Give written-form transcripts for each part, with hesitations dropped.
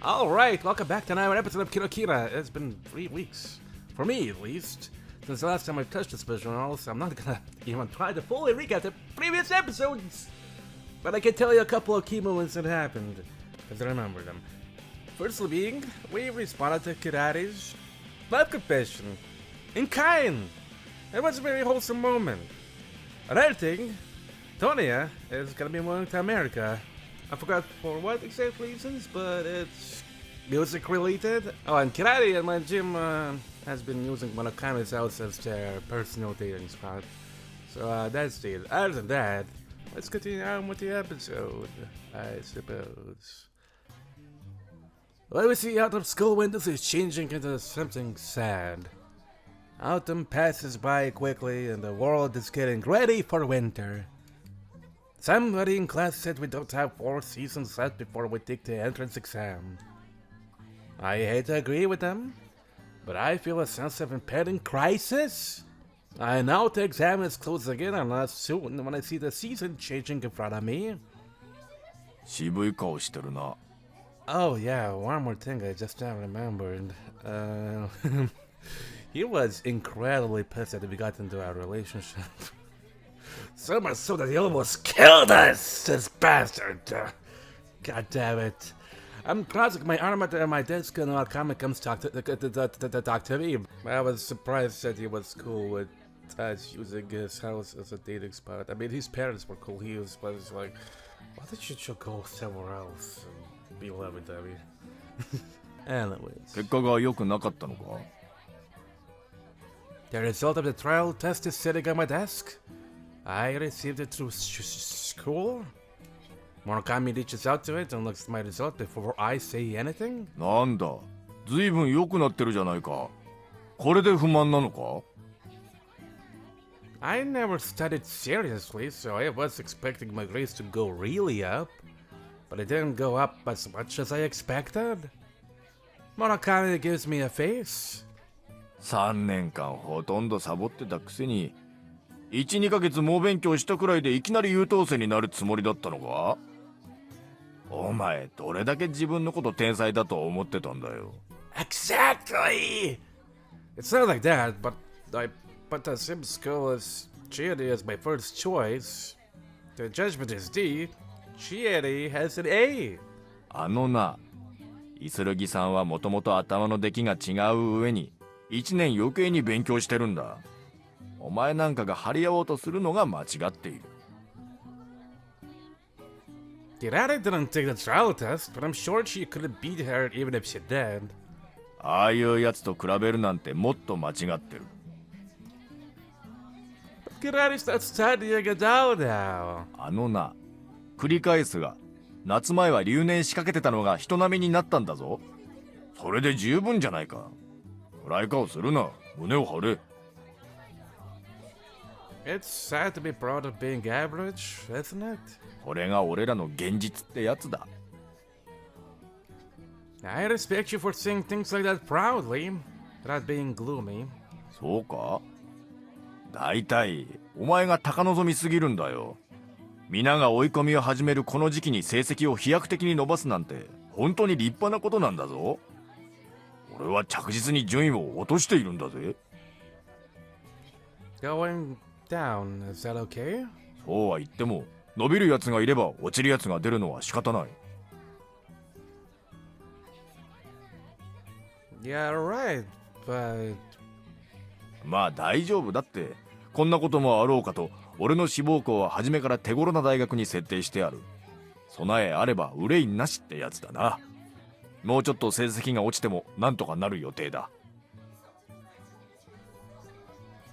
Alright, welcome back to another episode of Kira Kira. It's been 3 weeks, for me at least, since the last time I touched this visual, so I'm not gonna even try to fully recap the previous episodes. But I can tell you a couple of key moments that happened, because I remember them. Firstly being, we responded to Kira's love confession, in kind. It was a very wholesome moment. Another thing, Tonya is gonna be moving to America. I forgot for what exact reasons, but it's music related. Oh, and Kirari and my gym has been using Monokami's house as their personal dating spot. So that's it. Other than that, let's continue on with the episode, I suppose. What we see out of school windows is changing into something sad. Autumn passes by quickly and the world is getting ready for winter. Somebody in class said we don't have 4 seasons left before we take the entrance exam. I hate to agree with them, but I feel a sense of impending crisis. I know the exam is closing in on us soon when I see the season changing in front of me. 渋い顔してるな。 Oh yeah, one more thing I just now remembered. He was incredibly pissed that we got into our relationship. So much so that he almost killed us, this bastard. God damn it. I'm crossing my arm at my desk and comic comes talk to me. I was surprised that he was cool with us using his house as a dating spot. I mean, his parents were cool. He was like, why don't you go somewhere else and be lovey-dovey? Anyways. 結果が良くなかったのか? The result of the trial test is sitting on my desk. I received it through school. Murakami reaches out to it and looks at my result before I say anything. なんだ、ずいぶん良くなってるじゃないか。これで不満なのか? I never studied seriously, so I was expecting my grades to go really up. But it didn't go up as much as I expected. Murakami gives me a face. 3年間ほとんどサボってたくせに 1,2 ヶ月猛勉強したくらいでいきなり優等生になるつもりだったのか? お前どれだけ自分のこと天才だと思ってたんだよ。 Exactly! It's not like that, but the sim school is Chieri as my first choice. The judgment is D. Chieri has an A. あのな、イスルギさんはもともと頭の出来が違う上に1年余計に勉強してるんだ。お前なんかが張り合おうとするのが間違っている。 Kirari didn't take the trial test, but I'm sure she couldn't beat her even if she did. ああいうやつと比べるなんてもっと間違ってる。 But Kirari's not studying it out now. あのな、繰り返すが、夏前は留年しかけてたのが人並みになったんだぞ。それで十分じゃないか。暗い顔するな、胸を張れ。 It's sad to be proud of being average, isn't it? これが俺らの現実ってやつだ。 I respect you for saying things like that proudly, without being gloomy. そうか? だいたいお前が高望みすぎるんだよ。皆が追い込みを始めるこの時期に成績を飛躍的に伸ばすなんて本当に立派なことなんだぞ。俺は着実に順位を落としているんだぜ。 Going down, is that okay? そうは言っても伸びるやつがいれば落ちるやつが出るのは仕方ない。 Yeah, right, but... まあ大丈夫だって。こんなこともあろうかと俺の志望校は初めから手頃な大学に設定してある。備えあれば憂いなしってやつだな。もうちょっと成績が落ちてもなんとかなる予定だ。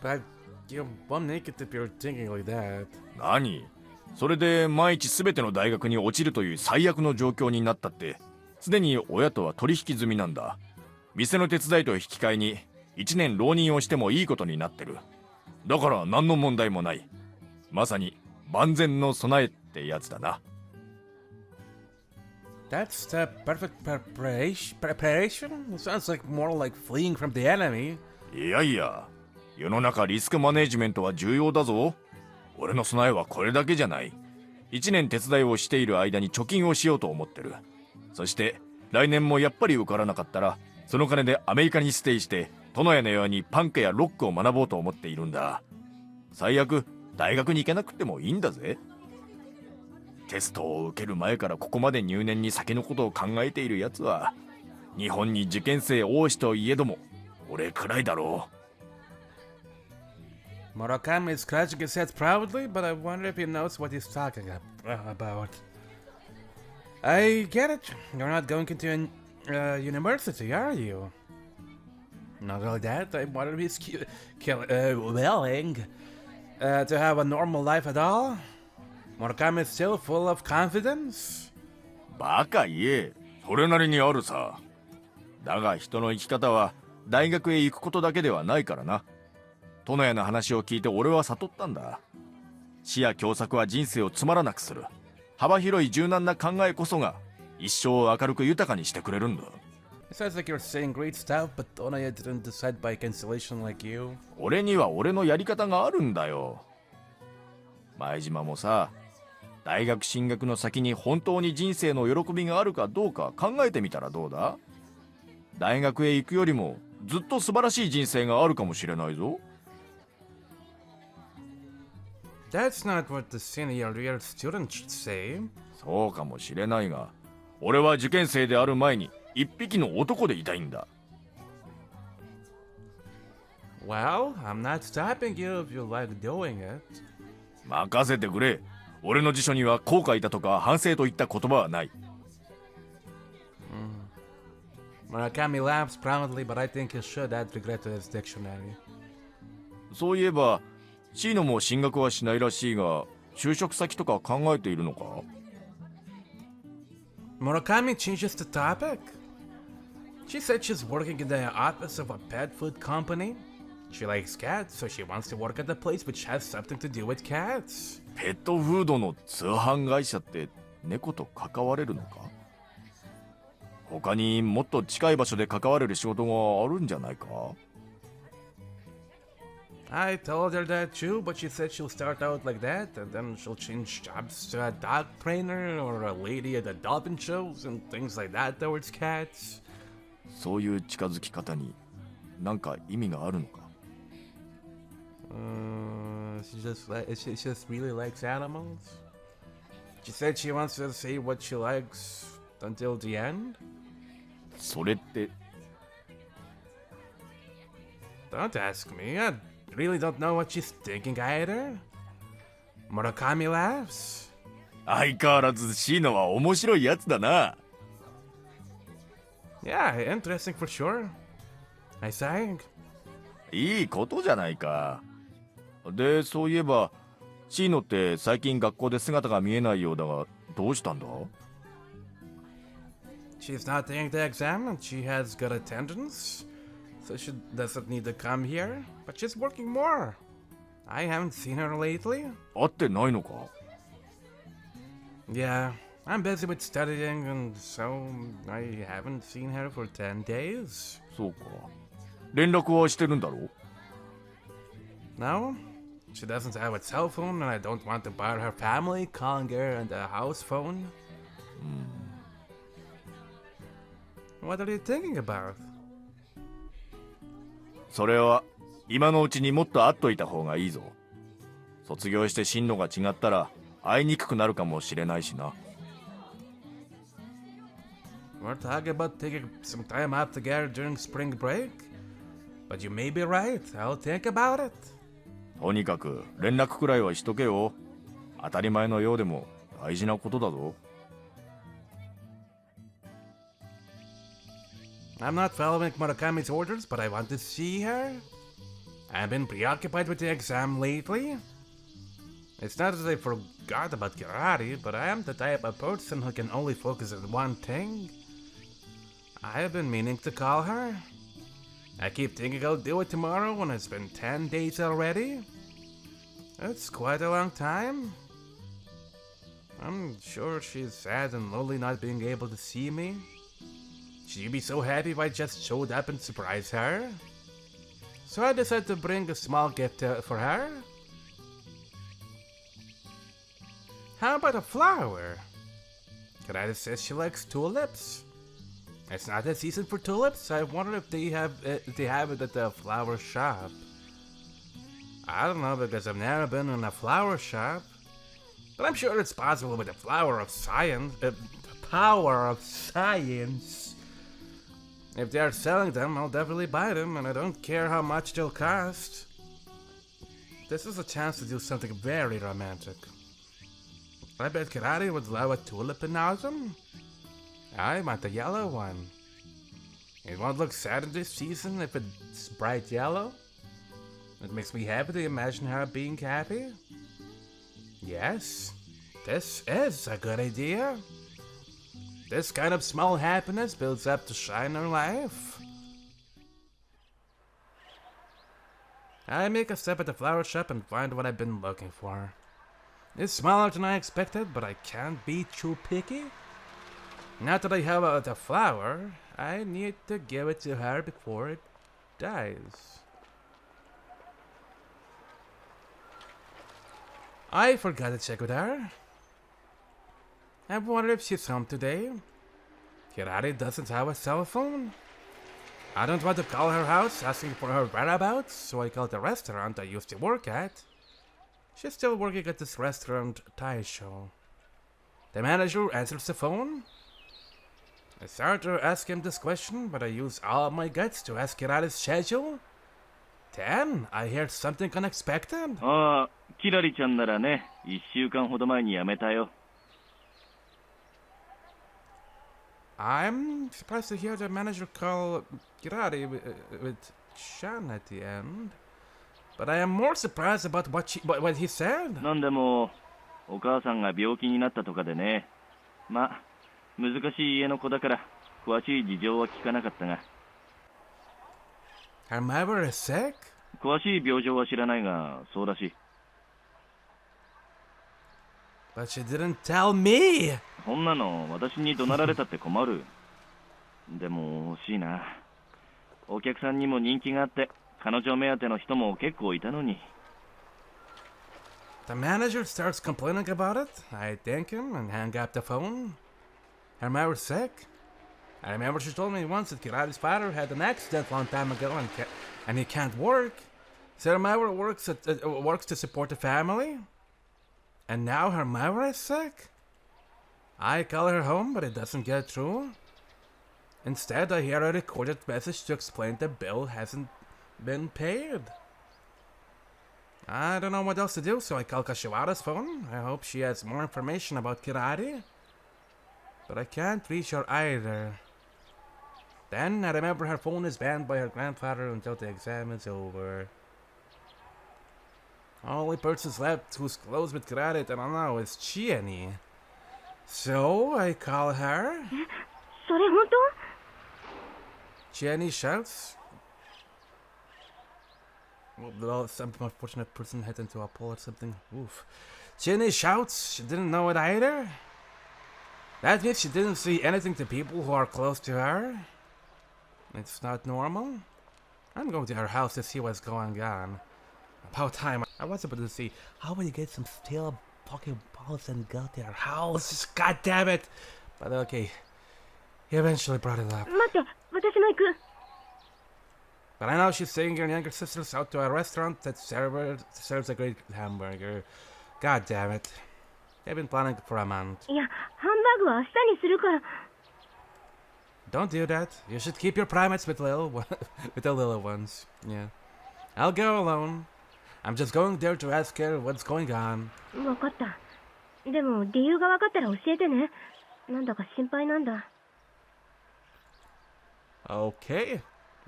But you won't make it if you're thinking like that. 何? それで毎日全ての大学に落ちるという最悪の状況になったって、すでに親とは取引済みなんだ。店の手伝いと引き換えに1年浪人をしてもいいことになってる。だから何の問題もない。まさに万全の備えってやつだな。 That's the perfect preparation? It sounds like more like fleeing from the enemy. いやいや、世の中リスクマネジメントは重要だぞ。俺の備えはこれだけじゃない。1年手伝いをしている間に貯金をしようと思ってる。そして来年もやっぱり受からなかったら、その金でアメリカにステイして、殿屋のようにパンクやロックを学ぼうと思っているんだ。最悪、大学に行けなくてもいいんだぜ。テストを受ける前からここまで入念に先のことを考えているやつは、日本に受験生多しといえども、俺くらいだろう。Murakami is scratching his head proudly, but I wonder if he knows what he's talking about. I get it. You're not going into university, are you? Not only that, I wonder if he's willing to have a normal life at all. Murakami is still full of confidence. バカ言え、それなりにあるさ。だが人の生き方は大学へ行くことだけではないからな。殿屋の話を聞いて俺は悟ったんだ。死や凶作は人生をつまらなくする。幅広い柔軟な考えこそが一生を明るく豊かにしてくれるんだ。It sounds like you're saying great stuff, but Tonoya didn't decide by cancellation like you. 俺には俺のやり方があるんだよ。前島もさ、大学進学の先に本当に人生の喜びがあるかどうか考えてみたらどうだ？大学へ行くよりもずっと素晴らしい人生があるかもしれないぞ。That's not what the senior year student should say. そうかもしれないが、俺は受験生である前に一匹の男でいたいんだ。Well, I'm not stopping you if you like doing it. 任せてくれ。俺の辞書には後悔だとか反省といった言葉はない。Murakami laughs proudly, but I think he should add regret to his dictionary. そういえば、シーノも進学はしないらしいが、就職先とか考えているのか？ Murakami changes the topic. She said she's working in the office of a pet food company. She likes cats, so she wants to work at a place which has something to do with cats. ペットフードの通販会社って猫と関われるのか？他にもっと近い場所で関われる仕事があるんじゃないか？ I told her that too, but she said she'll start out like that and then she'll change jobs to a dog trainer or a lady at the dolphin shows and things like that towards cats. そういう近づき方に何か意味があるのか？ She just really likes animals. She said she wants to say what she likes until the end. それって Don't ask me. I really don't know what she's thinking either. Murakami laughs. 相変わらずシーノは面白いやつだな。Yeah, interesting for sure. I sang. いいことじゃないか。で、そういえばシーノって最近学校で姿が見えないようだが、どうしたんだ？ She's not taking the exam and she has good attendance, so she doesn't need to come here, but she's working more. I haven't seen her lately. 会ってないのか？ Yeah, I'm busy with studying and so I haven't seen her for 10 days. そうか。連絡はしてるんだろう？ No, she doesn't have a cell phone and I don't want to bother her family calling her on the house phone. What are you thinking about? それは今のうちにもっと会っといた方がいいぞ。卒業して進路が違ったら会いにくくなるかもしれないしな。We're talking about taking some time out together during spring break, but you may be right. I'll think about it. とにかく連絡くらいはしとけよ。当たり前のようでも大事なことだぞ。I'm not following Murakami's orders, but I want to see her. I've been preoccupied with the exam lately. It's not as I forgot about karate, but I am the type of person who can only focus on one thing. I've been meaning to call her. I keep thinking I'll do it tomorrow when it's been 10 days already. It's quite a long time. I'm sure she's sad and lonely not being able to see me. She'd be so happy if I just showed up and surprised her. So I decided to bring a small gift for her. How about a flower? Karada says she likes tulips. It's not the season for tulips. I wonder if they have it at the flower shop. I don't know because I've never been in a flower shop. But I'm sure it's possible with the flower of science. The power of science. If they are selling them, I'll definitely buy them, and I don't care how much they'll cost. This is a chance to do something very romantic. I bet Karate would love a tulip in autumn. I want the yellow one. It won't look sad in this season if it's bright yellow. It makes me happy to imagine her being happy. Yes, this is a good idea. This kind of small happiness builds up to shine her life. I make a step at the flower shop and find what I've been looking for. It's smaller than I expected, but I can't be too picky. Now that I have the flower, I need to give it to her before it dies. I forgot to check with her. I wonder if she's home today. Hirari doesn't have a cell phone. I don't want to call her house asking for her whereabouts, so I called the restaurant I used to work at. She's still working at this restaurant, Taisho. The manager answers the phone. I started to ask him this question, but I use all my guts to ask Hirari's schedule. Then I hear something unexpected. ああ、キラリちゃんならね、1週間ほど前に辞めたよ。I'm surprised to hear the manager call Hirari with Chan at the end. But I am more surprised about what he said. なんでも、お母さんが病気になったとかでね。ま、難しい家の子だから、詳しい事情は聞かなかったが。Her mother is sick? 詳しい病状は知らないが、そうらしい。But she didn't tell me! そんなの、私に怒鳴られたって困る。でも、惜しいな。お客さんにも人気があって、彼女目当ての人も結構いたのに。The manager starts complaining about it. I thank him and hang up the phone. Her mother's sick. I remember she told me once that Kirari's father had an accident a long time ago and he can't work. So her mother works to support the family. And now her mother is sick. I call her home, but it doesn't get through. Instead, I hear a recorded message to explain the bill hasn't been paid. I don't know what else to do, so I call Kashiwara's phone. I hope she has more information about Kirari. But I can't reach her either. Then I remember her phone is banned by her grandfather until the exam is over. Only person's left who's close with Kirari, I don't know, is Chieni. So I call her. それ本当? Chieni shouts. Well, some unfortunate person hit into a pole or something. Oof. Chieni shouts. She didn't know it either. That means she didn't see anything to people who are close to her. It's not normal. I'm going to her house to see what's going on. About time. I was about to see how will you get some stale fucking balls and go to her house. God damn it. But okay. He eventually brought it up. 待って、私も行く。 But I know she's taking her younger sisters out to a restaurant that serves a great hamburger. God damn it. They've been planning for a month. いや、ハンバーグは明日にするから。 Don't do that. You should keep your primates with with the little ones. Yeah. I'll go alone. I'm just going there to ask her what's going on. わかった。でも理由がわかったら教えてね。なんだか心配なんだ。 Okay.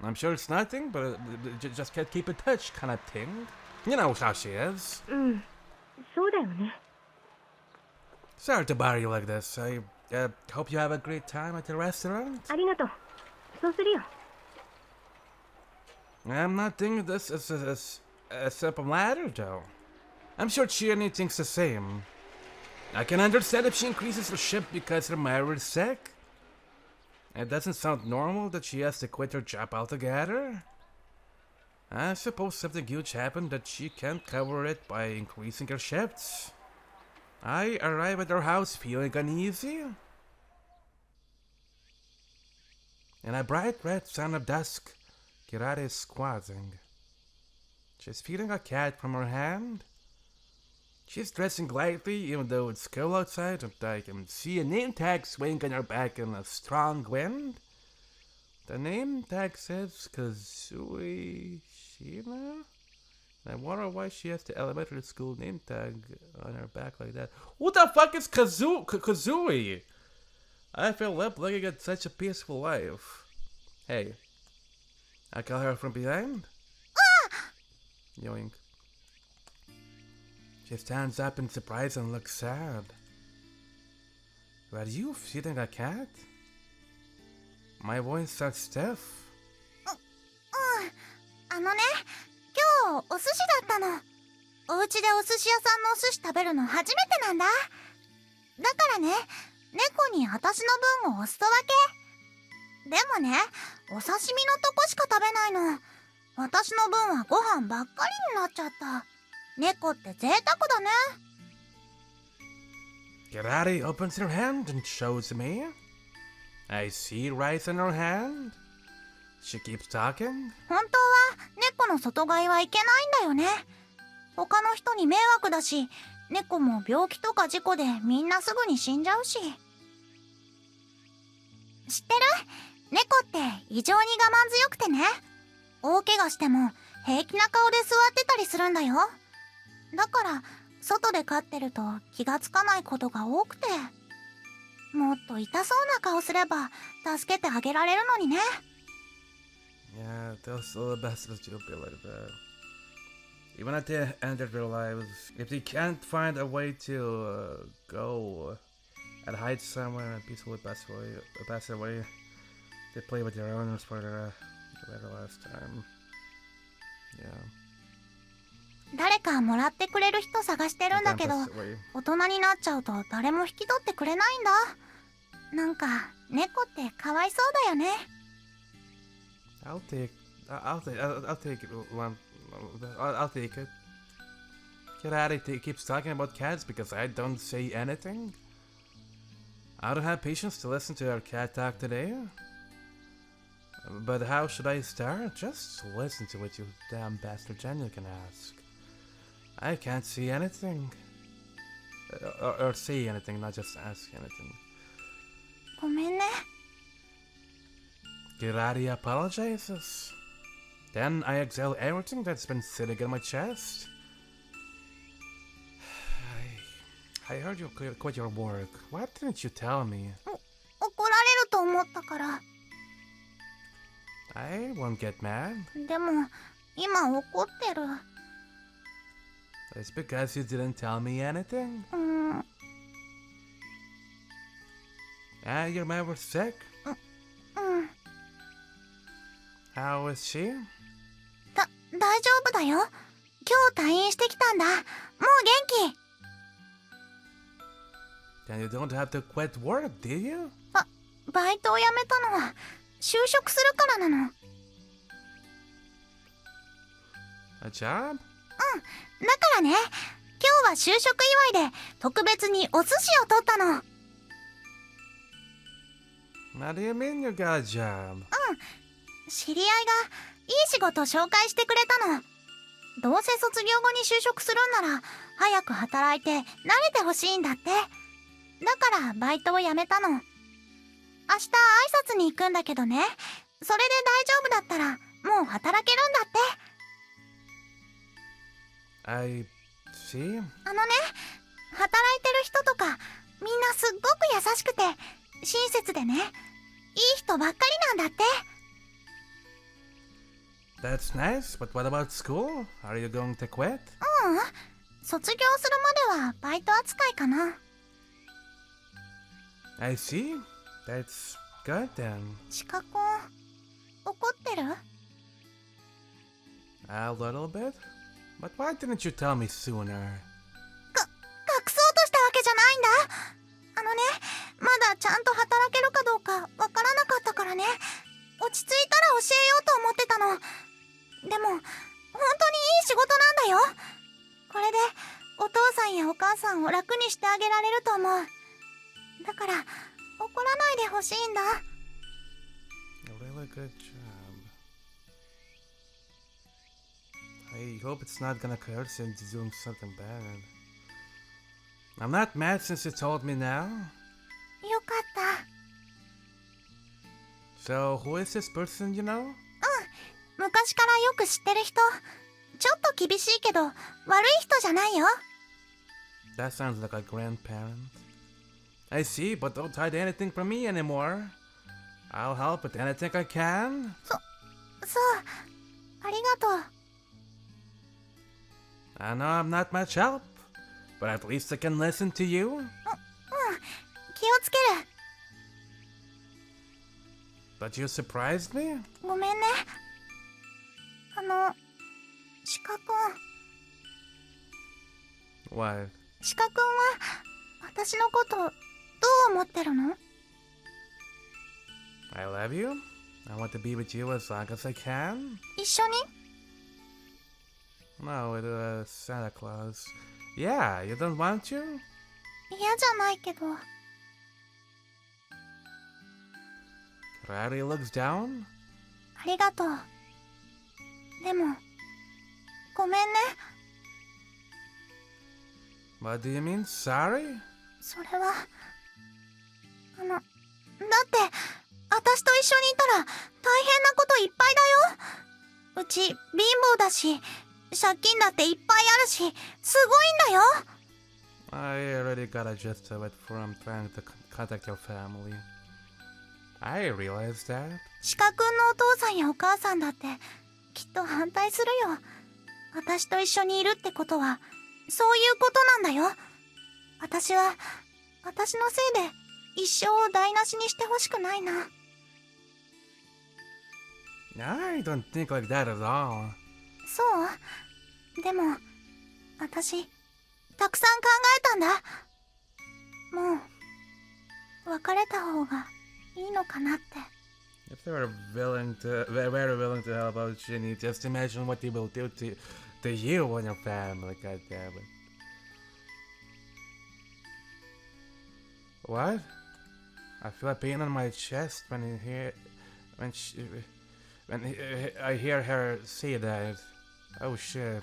I'm sure it's nothing, but just can't keep in touch kind of thing. You know how she is. うん、そうだよね。 Sorry to bother you like this. I hope you have a great time at the restaurant. ありがとう。そうするよ。 I'm not thinking this as a simple matter, though. I'm sure Chiani thinks the same. I can understand if she increases her shift because her mother is sick. It doesn't sound normal that she has to quit her job altogether. I suppose something huge happened that she can't cover it by increasing her shifts. I arrive at her house feeling uneasy. In a bright red sun of dusk, Kirari is squatting. She's feeding a cat from her hand. She's dressing lightly, even though it's cold outside, and I can see a name tag swing on her back in a strong wind. The name tag says Kazui Shina? I wonder why she has the elementary school name tag on her back like that. Who the fuck is Kazui? I feel up looking at such a peaceful life. Hey, I call her from behind. Yoink. She stands up in surprise and looks sad. Were you feeding a cat? My voice sounds stiff. あのね、今日お寿司だったの。お家でお寿司屋さんのお寿司食べるの初めてなんだ。だからね、猫に私の分をおすそ分け。でもね、お刺身のとこしか食べないの。私の分はご飯ばっかりになっちゃった。猫って贅沢だね。Kirari opens her hand and shows me. I see rice in her hand. She keeps talking. 本当は猫の外飼いはいけないんだよね。他の人に迷惑だし、猫も病気とか事故でみんなすぐに死んじゃうし。知ってる？猫って異常に我慢強くてね。大怪我しても平気な顔で座ってたりするんだよ。だから外で飼ってると気がつかないことが多くて。もっと痛そうな顔すれば助けてあげられるのにね。Yeah, those are the best that you'll be like that. Even at the end of their lives, if they can't find a way to go and hide somewhere and peacefully pass away, they play with their owners for the very last time. Yeah. 誰かもらってくれる人探してるんだけど、大人になっちゃうと誰も引き取ってくれないんだ。なんか猫ってかわいそうだよね。I'll take it one. I'll take it. Kirari keeps talking about cats because I don't say anything. I don't have patience to listen to our cat talk today. But how should I start? Just listen to what you damn bastard Jenny can ask. I can't see anything. Or say anything, not just ask anything. ごめんね。Kirari apologizes. Then I exhale everything that's been sitting in my chest. I heard you quit your work. Why didn't you tell me? 怒られると思ったから。I won't get mad. でも今怒ってる。It's because you didn't tell me anything. Your mom was sick? How is she? 大丈夫だよ。今日退院してきたんだ。もう元気。Then you don't have to quit work, do you? バイトを辞めたのは就職するからなの。A job? だからね、今日は就職祝いで特別にお寿司を取ったの。What do you mean you got a job? 知り合いがいい仕事紹介してくれたの。どうせ卒業後に就職するんなら早く働いて慣れてほしいんだって。だからバイトを辞めたの。明日挨拶に行くんだけどね、それで大丈夫だったらもう働けるんだって。I see. あのね、働いてる人とかみんなすっごく優しくて親切でね、いい人ばっかりなんだって。That's nice, but what about school? Are you going to quit? 卒業するまではバイト扱いかな。I see. That's good then. シカコン、怒ってる？ A little bit? But why didn't you tell me sooner? 隠そうとしたわけじゃないんだ。あのね、まだちゃんと働けるかどうかわからなかったからね、落ち着いたら教えようと思ってたの。でも本当にいい仕事なんだよ。これでお父さんやお母さんを楽にしてあげられると思う。だから怒らないでほしいんだ。a good job. I hope it's not gonna coerce you into doing something bad. I'm not mad since you told me now. よかった。 So, who is this person you know? 昔からよく知ってる人。ちょっと厳しいけど悪い人じゃないよ。 That sounds like a grandparent. I see, but don't hide anything from me anymore. I'll help with anything I can. そうありがとう。 I know I'm not much help, but at least I can listen to you. 気をつける。 But you surprised me? ごめんね。鹿くん。 What? 鹿くんは私のことどう思ってるの？ I love you. I want to be with you as long as I can. 一緒に？ No, with Santa Claus. Yeah, you don't want you? 嫌じゃないけど。 Rowdy looks down. ありがとう。でもごめんね。 What do you mean, sorry? それはだって私と一緒にいたら大変なこといっぱいだよ。うち貧乏だし借金だっていっぱいあるしすごいんだよ。 I already got adjusted with from trying to contact your family. I realized that. 鹿くんのお父さんやお母さんだってきっと反対するよ。私と一緒にいるってことはそういうことなんだよ。私は私のせいで一生を台無しにしてほしくないな。 I don't think like that at all. そうでも私たくさん考えたんだ。もう別れた方がいいのかなって。 If they were very willing to help out Ginny, just imagine what they will do to you and your family, goddammit. What? I feel a pain on my chest when I hear her say that. Oh shit.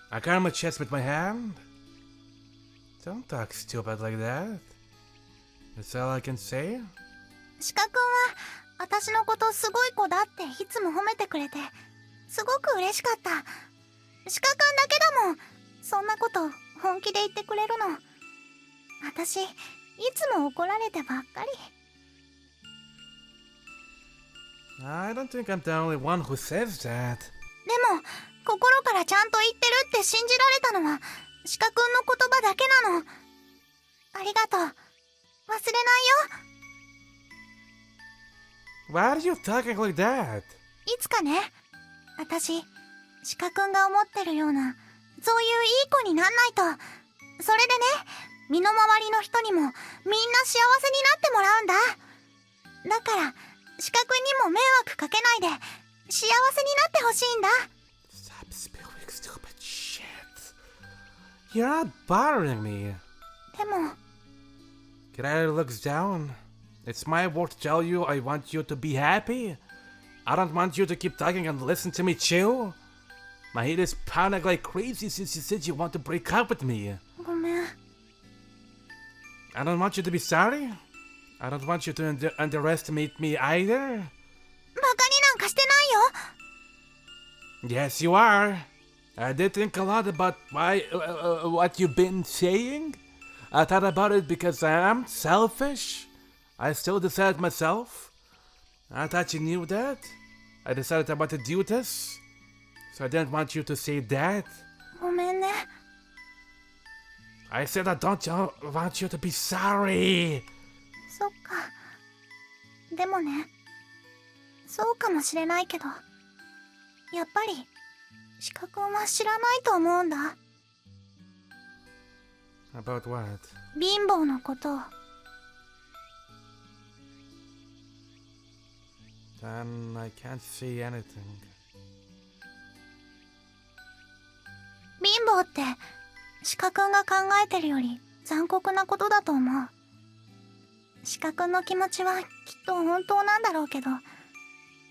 I got my chest with my hand? Don't talk stupid like that. That's all I can say? 鹿くんは私のことすごい子だっていつも褒めてくれてすごく嬉しかった。鹿くんだけだもんそんなこと本気で言ってくれるの。私いつも怒られてばっかり。 I don't think I'm the only one who says that. でも心からちゃんと言ってるって信じられたのは鹿くんの言葉だけなの。ありがとう。忘れないよ。 Why are you talking like that? いつかね私鹿くんが思ってるようなそういういい子になんないと。それでね身の回りの人にもみんな幸せになってもらうんだ。だから鹿くんにも迷惑かけないで幸せになってほしいんだ。 Stop spilling stupid shit. You're not bothering me. でも Kirara looks down. It's my word to tell you I want you to be happy. I don't want you to keep talking and listen to me chew. My head is pounding like crazy since you said you want to break up with me. ごめん。 I don't want you to be sorry. I don't want you to underestimate me either. バカになんかしてないよ。 Yes, you are. I did think a lot about what you've been saying. I thought about it because I am selfish. I still decided myself. I thought you knew that. I decided I wanted to do this. So I didn't want you to say that. ごめんね。 I said I don't want you to be sorry. そっか。でもねそうかもしれないけどやっぱり鹿くんは知らないと思うんだ。 About what? 貧乏のことを。 Then I can't see anything. 貧乏って鹿くんが考えてるより残酷なことだと思う。鹿くんの気持ちはきっと本当なんだろうけど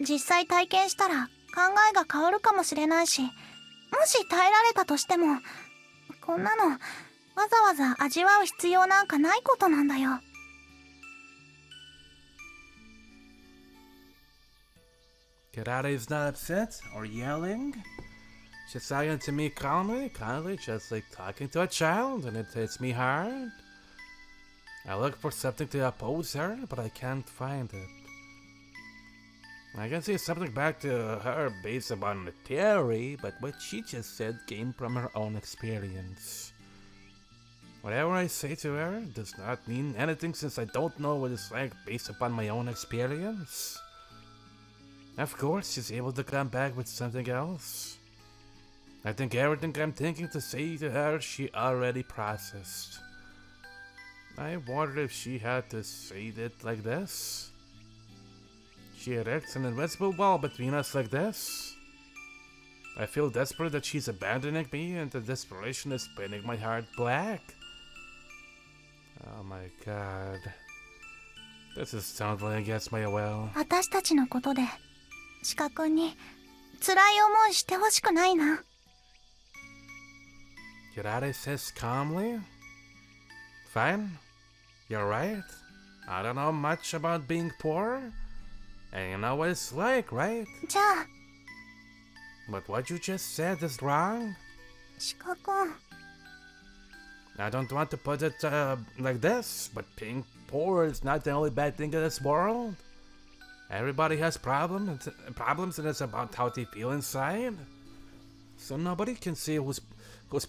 実際体験したら考えが変わるかもしれないし、もし耐えられたとしても、こんなのわざわざ味わう必要なんかないことなんだよ。Karate's not upset or yelling. She's talking to me calmly, just like talking to a child, and it hits me hard. I look for something to oppose her, but I can't find it. I can see something back to her based upon the theory, but what she just said came from her own experience. Whatever I say to her does not mean anything since I don't know what it's like based upon my own experience. Of course, she's able to come back with something else. I think everything I'm thinking to say to her, she already processed. I wonder if she had to say it like this. She erects an invisible wall between us like this. I feel desperate that she's abandoning me, and the desperation is painting my heart black. Oh my god. This is totally against my will. 私たちのことで鹿くんに辛い思いしてほしくないな。Kirare says calmly. Fine. You're right. I don't know much about being poor. And you know what it's like, right? じゃあ But what you just said is wrong. 鹿くん、 I don't want to put it like this, but being poor is not the only bad thing in this world. Everybody has problems, and it's about how they feel inside. So nobody can see whose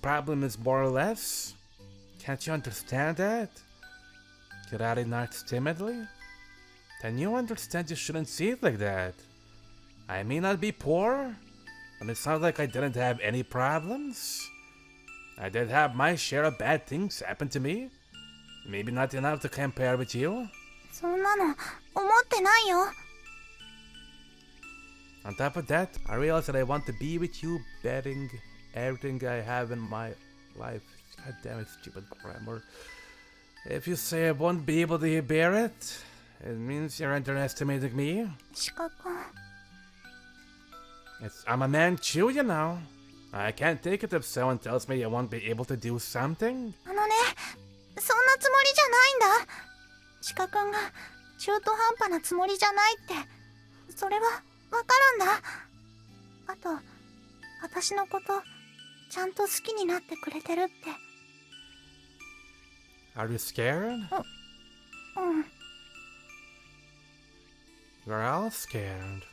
problem is more or less. Can't you understand that? Kirari nods timidly. Then you understand you shouldn't see it like that. I may not be poor, but it's not like I didn't have any problems. I did have my share of bad things happen to me. Maybe not enough to compare with you. そんなの思ってないよ。 On top of that, I realize that I want to be with you, betting everything I have in my life. God damn it, stupid grammar. If you say I won't be able to bear it, it means you're underestimating me. 鹿くん、 I'm a man too, you know. I can't take it if someone tells me I won't be able to do something. あのね、そんなつもりじゃないんだ。鹿くんが中途半端なつもりじゃないって、それはわかるんだ。あと、私のことちゃんと好きになってくれてるって。 Are you scared? うん。 We're all scared.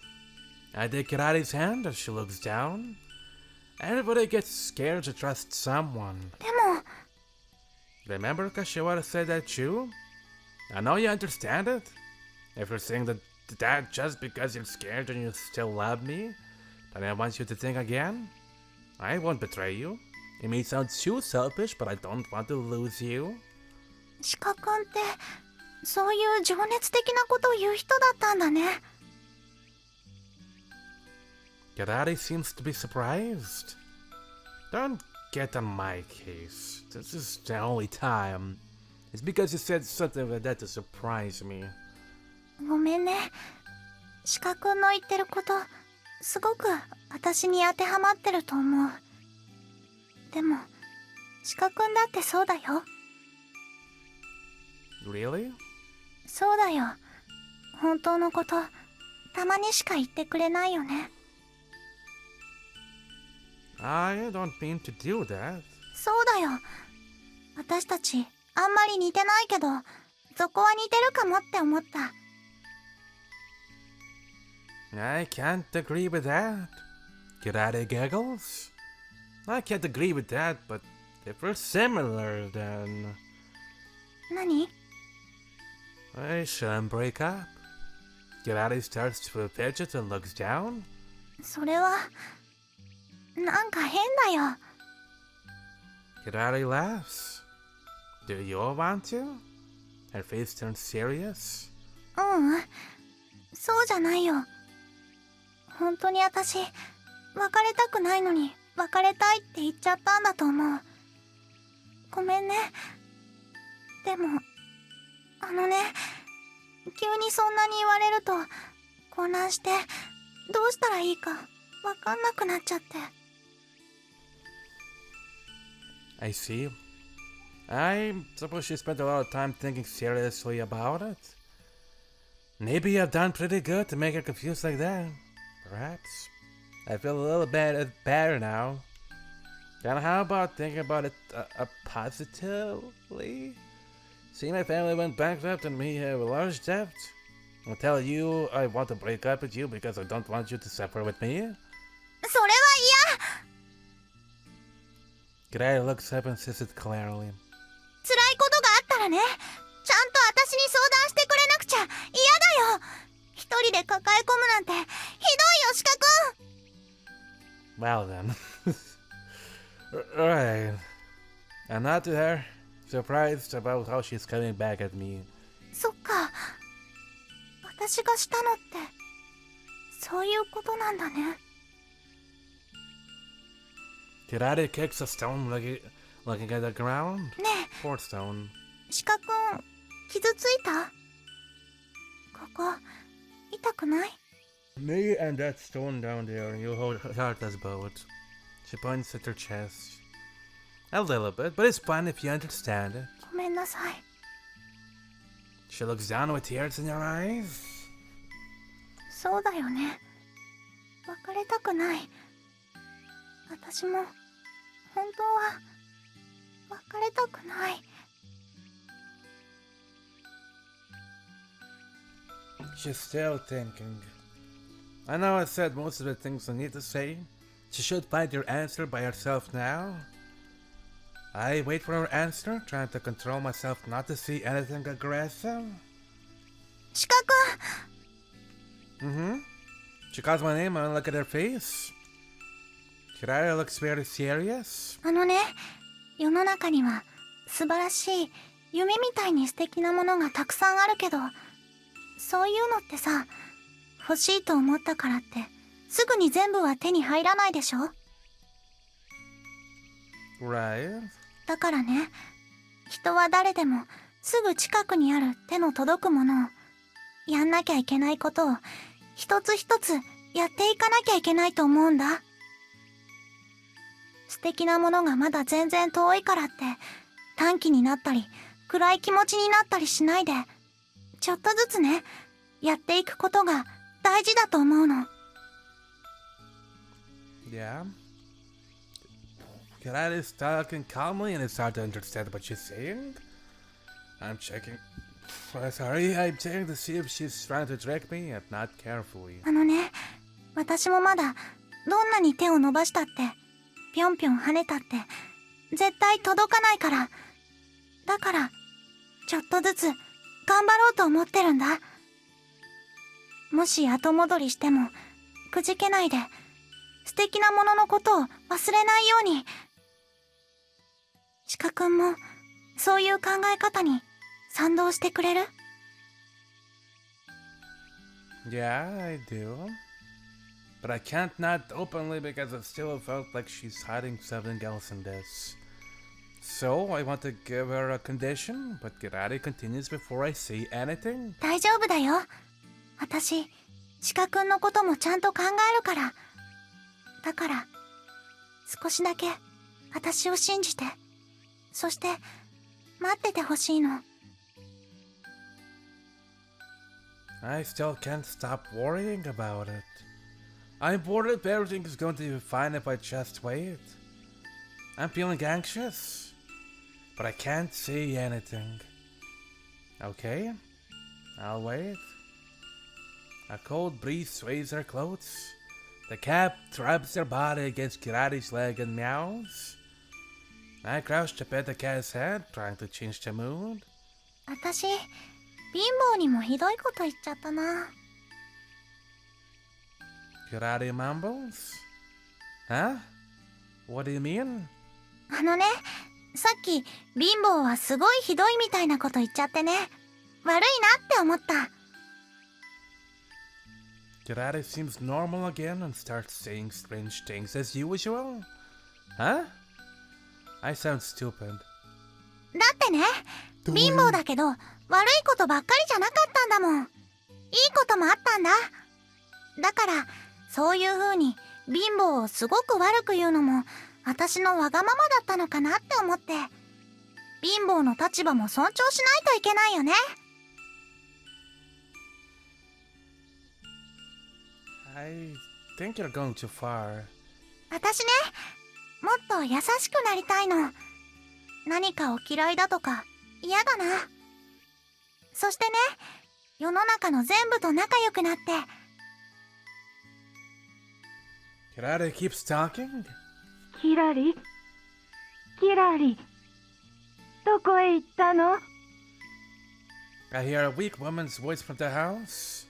I take Kirare's hand as she looks down. Everybody gets scared to trust someone. でも Remember Kashiwara said that too? I know you understand it. If you're saying that just because you're scared and you still love me, then I want you to think again. I won't betray you. It may sound too selfish, but I don't want to lose you. 鹿くんってそういう情熱的なことを言う人だったんだね。 Kirari seems to be surprised. Don't get on my case. This is the only time. It's because you said something like that to surprise me. ごめんね。鹿くんの言ってることすごく私に当てはまってると思う。でも鹿くんだってそうだよ。 Really? そうだよ。本当のことたまにしか言ってくれないよね。 I don't mean to do that. そうだよ。私たちあんまり似てないけどそこは似てるかもって思った。 I can't agree with that. Kirari giggles. I can't agree with that, but if we're similar, then 何？ I shouldn't break up. Kirari starts to fidget and looks down. それはなんか変だよ。 Kirari laughs. Do you want to? Her face turns serious. ううん、そうじゃないよ。本当に私別れたくないのに別れたいって言っちゃったんだと思う。ごめんね。でもあのね、急にそんなに言われると混乱してどうしたらいいかわかんなくなっちゃって。I see. I suppose she spent a lot of time thinking seriously about it. Maybe I've done pretty good to make her confused like that. Perhaps. I feel a little bit better now. And how about thinking about it positively? See, my family went bankrupt and we have a large debt. I'll tell you I want to break up with you because I don't want you to suffer with me. それは嫌。 Gray looks up and says it clearly. 辛いことがあったらね、ちゃんと私に相談してくれなくちゃ嫌だよ。一人で抱え込むなんてひどいよ、鹿くん。 Well then. Alright. I'm not to her. Surprised about how she's coming back at me. そっか。私がしたのってそういうことなんだね。 Kirari kicks a stone looking at the ground. ね Poor stone. え、鹿くん傷ついた？ここ痛くない？ Me and that stone down there, you hold her heart as both. She points at her chest. A little bit, but it's fun if you understand it. ごめんなさい。 She looks down with tears in her eyes. そうだよね。別れたくない。私も本当は別れたくない。 She's still thinking. I know I said most of the things I need to say. She should find her answer by herself now. I wait for her answer, trying to control myself not to see anything aggressive. 鹿くん、 She calls my name and I look at her face. Kirara looks very serious. あのね、世の中には素晴らしい夢みたいに素敵なものがたくさんあるけど、そういうのってさ、欲しいと思ったからってすぐに全部は手に入らないでしょ。 Right. だからね、人は誰でもすぐ近くにある手の届くものを、やんなきゃいけないことを一つ一つやっていかなきゃいけないと思うんだ。素敵なものがまだ全然遠いからって短気になったり暗い気持ちになったりしないで、ちょっとずつね、やっていくことが大事だと思うの。 Yeah. Kirara is talking calmly and it's hard to understand what she's saying. I'm checking. Sorry, I'm checking to see if she's trying to trick me, if not carefully. あのね、私もまだどんなに手を伸ばしたってぴょんぴょん跳ねたって絶対届かないから。だからちょっとずつ頑張ろうと思ってるんだ。もし後戻りしてもくじけないで、素敵なもののことを忘れないように。鹿くんもそういう考え方に賛同してくれる？ Yeah, I do. But I can't not openly because it still felt like she's hiding something else in this. So I want to give her a condition, but Kirari continues before I say anything. 大丈夫だよ。私、鹿くんのこともちゃんと考えるから。だから、少しだけ私を信じて、そして待っててほしいの。 I still can't stop worrying about it. I'm worried if everything is going to be fine if I just wait. I'm feeling anxious, but I can't say anything. Okay, I'll wait. A cold breeze sways her clothes. The cat rubs her body against Kirari's leg and meows. I crouch to pet the cat's head, trying to change the mood. 私、貧乏にもひどいこと言っちゃったな。 Kirari mumbles. Huh? What do you mean? あのね、さっき貧乏はすごいひどいみたいなこと言っちゃってね。悪いなって思った。 Kirari seems normal again and starts saying strange things as usual. Huh? I sound stupid. だってね、貧乏だけど悪いことばっかりじゃなかったんだもん。いいこともあったんだ。だからそういう風に貧乏をすごく悪く言うのも私のわがままだったのかなって思って、貧乏の立場も尊重しないといけないよね。I think you're going too far. 私ね、もっと優しくなりたいの。何かを嫌いだとか嫌だな。そしてね、世の中の全部と仲良くなって。Kirari keeps talking? キラリキラリ、どこへ行ったの？ I hear a weak woman's voice from the house.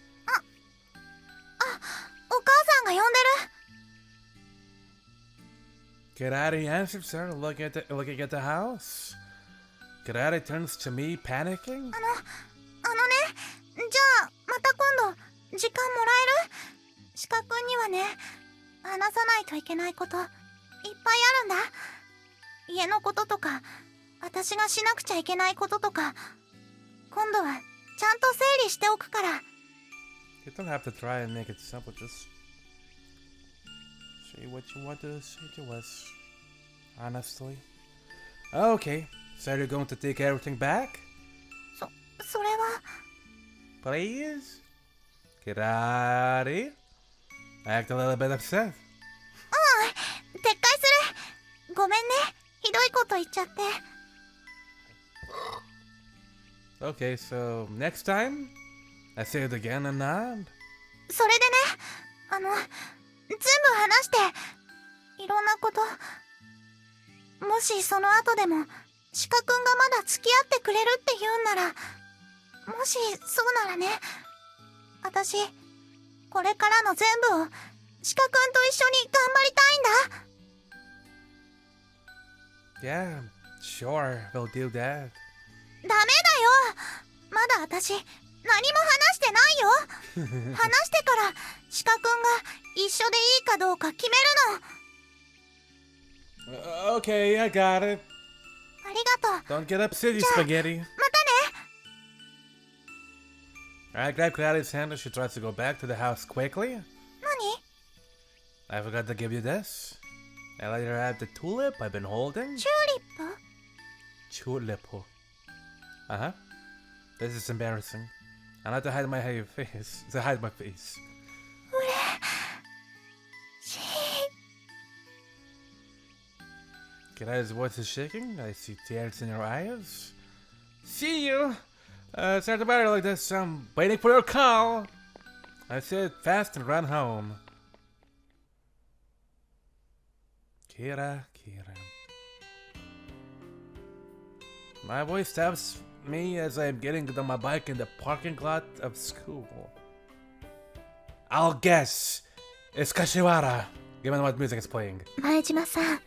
お母さんが呼んでる。 Kirari answers her, looking at the house. Kirari turns to me, panicking. じゃあまた今度時間もらえる？鹿くんにはね、話さないといけないこといっぱいあるんだ。家のこととか、私がしなくちゃいけないこととか、今度はちゃんと整理しておくから。 You don't have to try and make it simple, just say what you want to say to us. Honestly. Okay, so you're going to take everything back? それは Please? Kirari? Act a little bit upset. 撤回する。ごめんね、ひどいこと言っちゃって。 Okay, so next time, I say it again and nod. それでね、全部話して、いろんなこと。もしその後でも鹿くんがまだ付き合ってくれるって言うんなら、もしそうならね、私これからの全部を鹿くんと一緒に頑張りたいんだ。 Yeah, sure, we'll do that. ダメだよ、まだ私何も話してないよ。話してから鹿くんが一緒でいいかどうか決めるの。 Okay, I got it. ありがとう。 Don't get upset, you spaghetti. またね。 I grab Kirari's hand as she tries to go back to the house quickly. 何？ I forgot to give you this. I let her have the tulip I've been holding. チューリップ？ Tulip. Uh-huh. This is embarrassing. I have to hide my face. To hide my face. 嬉しい。 Kirari's voice is shaking. I see tears in your eyes. See you! Sorry to bother like this. I'm waiting for your call. I said fast and run home. Kira. My voice stops me as I'm getting on my bike in the parking lot of school. I'll guess it's Kashiwara, given what music is playing. 前島さん、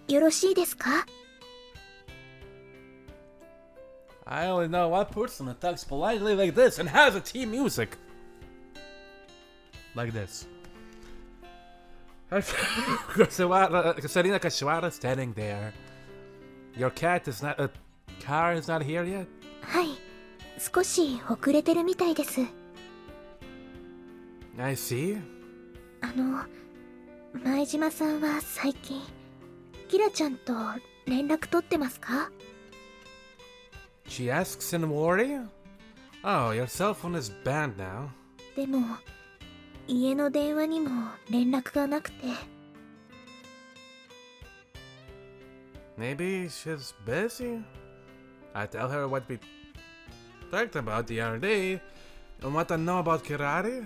よろしいですか？ I only know one person that talks politely like this and has a team music. Like this. Kasarina Kashiwara standing there. Your cat is not. Car is not here yet? はい、少し遅れてるみたいです。 I see. 前島さんは最近キラちゃんと連絡取ってますか？ She asks in worry? Oh, your cell phone is banned now. でも家の電話にも連絡がなくて。 Maybe she's busy? I tell her what we talked about the other day and what I know about Kirari.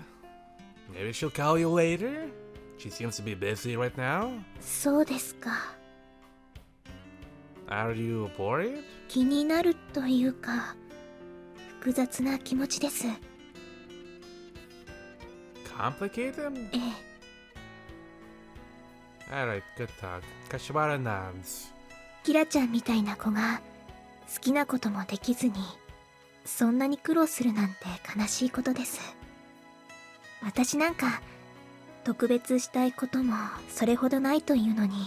Maybe she'll call you later? She seems to be busy right now. そうですか。 Are you worried? 気になるというか複雑な気持ちです。 Complicated? ええ。 Alright, good talk. Kashiwara nods. キラちゃんみたいな子が好きなこともできずにそんなに苦労するなんて悲しいことです。私なんか特別したいこともそれほどないというのに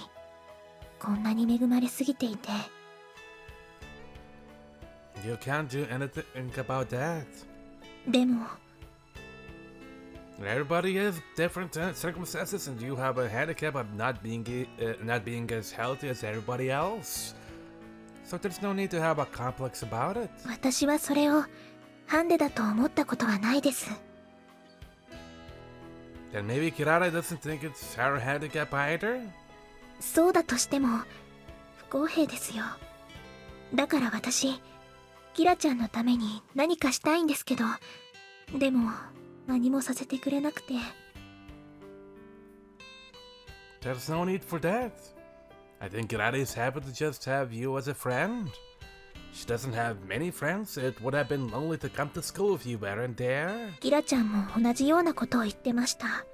こんなに恵まれすぎていて。 You can't do anything about that. でも Everybody has different circumstances, and you have a handicap of not being as healthy as everybody else. So there's no need to have a complex about it. 私はそれをハンデだと思ったことはないです。 Then maybe Kirara doesn't think it's her handicap either? そうだとしても不公平ですよ。だから私、キラちゃんのために何かしたいんですけど、でも何もさせてくれなくて。 There's no need for that. I think Kirara is happy to just have you as a friend. She doesn't have many friends. It would have been lonely to come to school if you weren't there. キラちゃんも同じようなことを言ってました。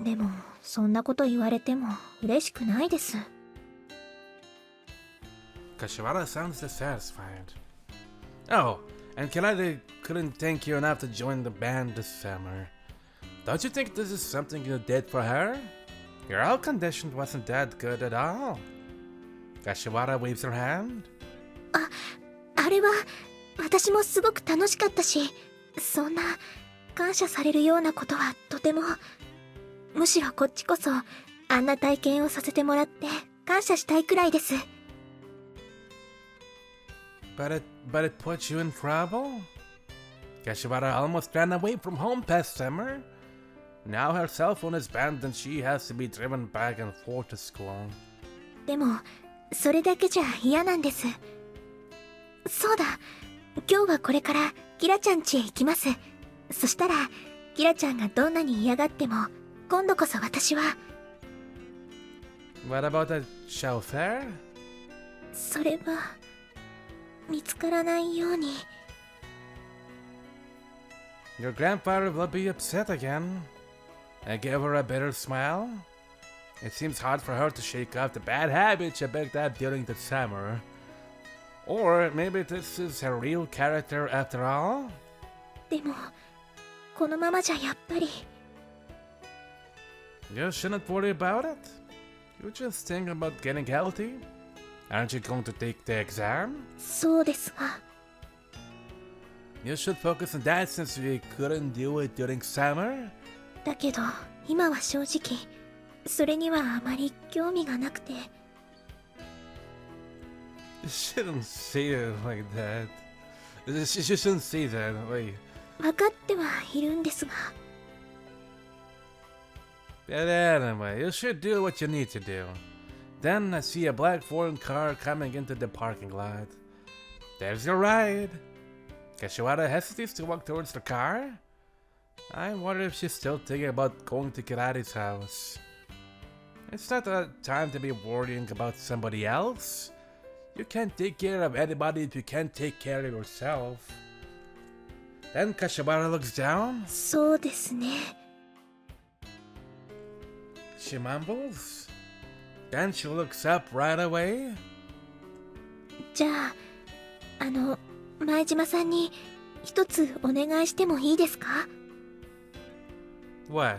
でもそんなこと言われても嬉しくないです。 Kashiwara sounds dissatisfied. Oh, and Kirara couldn't thank you enough to join the band this summer. Don't you think this is something you did for her? Your health condition wasn't that good at all. Kashiwara waves her hand. あれは私もすごく楽しかったし、そんな感謝されるようなことはとても、むしろこっちこそあんな体験をさせてもらって感謝したいくらいです。 But it put you in trouble? Kashiwara almost ran away from home past summer. Now her cell phone is banned and she has to be driven back and forth to school. でもそれだけじゃ嫌なんです。そうだ、今日はこれからキラちゃん家へ行きます。そしたらキラちゃんがどんなに嫌がっても今度こそ私は。 What about the chauffeur? それは見つからないように。 Your grandfather will be upset again. I gave her a bitter smile. It seems hard for her to shake off the bad habits she picked up during the summer. Or maybe this is her real character after all? でもこのままじゃやっぱり。 You shouldn't worry about it. You just think about getting healthy. Aren't you going to take the exam? そうですが。 You should focus on that since we couldn't do it during summer. だけど今は正直それにはあまり興味がなくて。 You shouldn't say it like that. You shouldn't say that. Like, 分かってはいるんですが。 but anyway, you should do what you need to do. Then I see a black foreign car coming into the parking lot. There's your ride. Kashiwara hesitates to walk towards the car. I wonder if she's still thinking about going to Kirare's house. It's not a time to be worrying about somebody else. You can't take care of anybody if you can't take care of yourself. Then Kashiwara looks down. そうですね。 She mumbles. Then she looks up right away. じゃあ前島さんに一つお願いしてもいいですか？ What?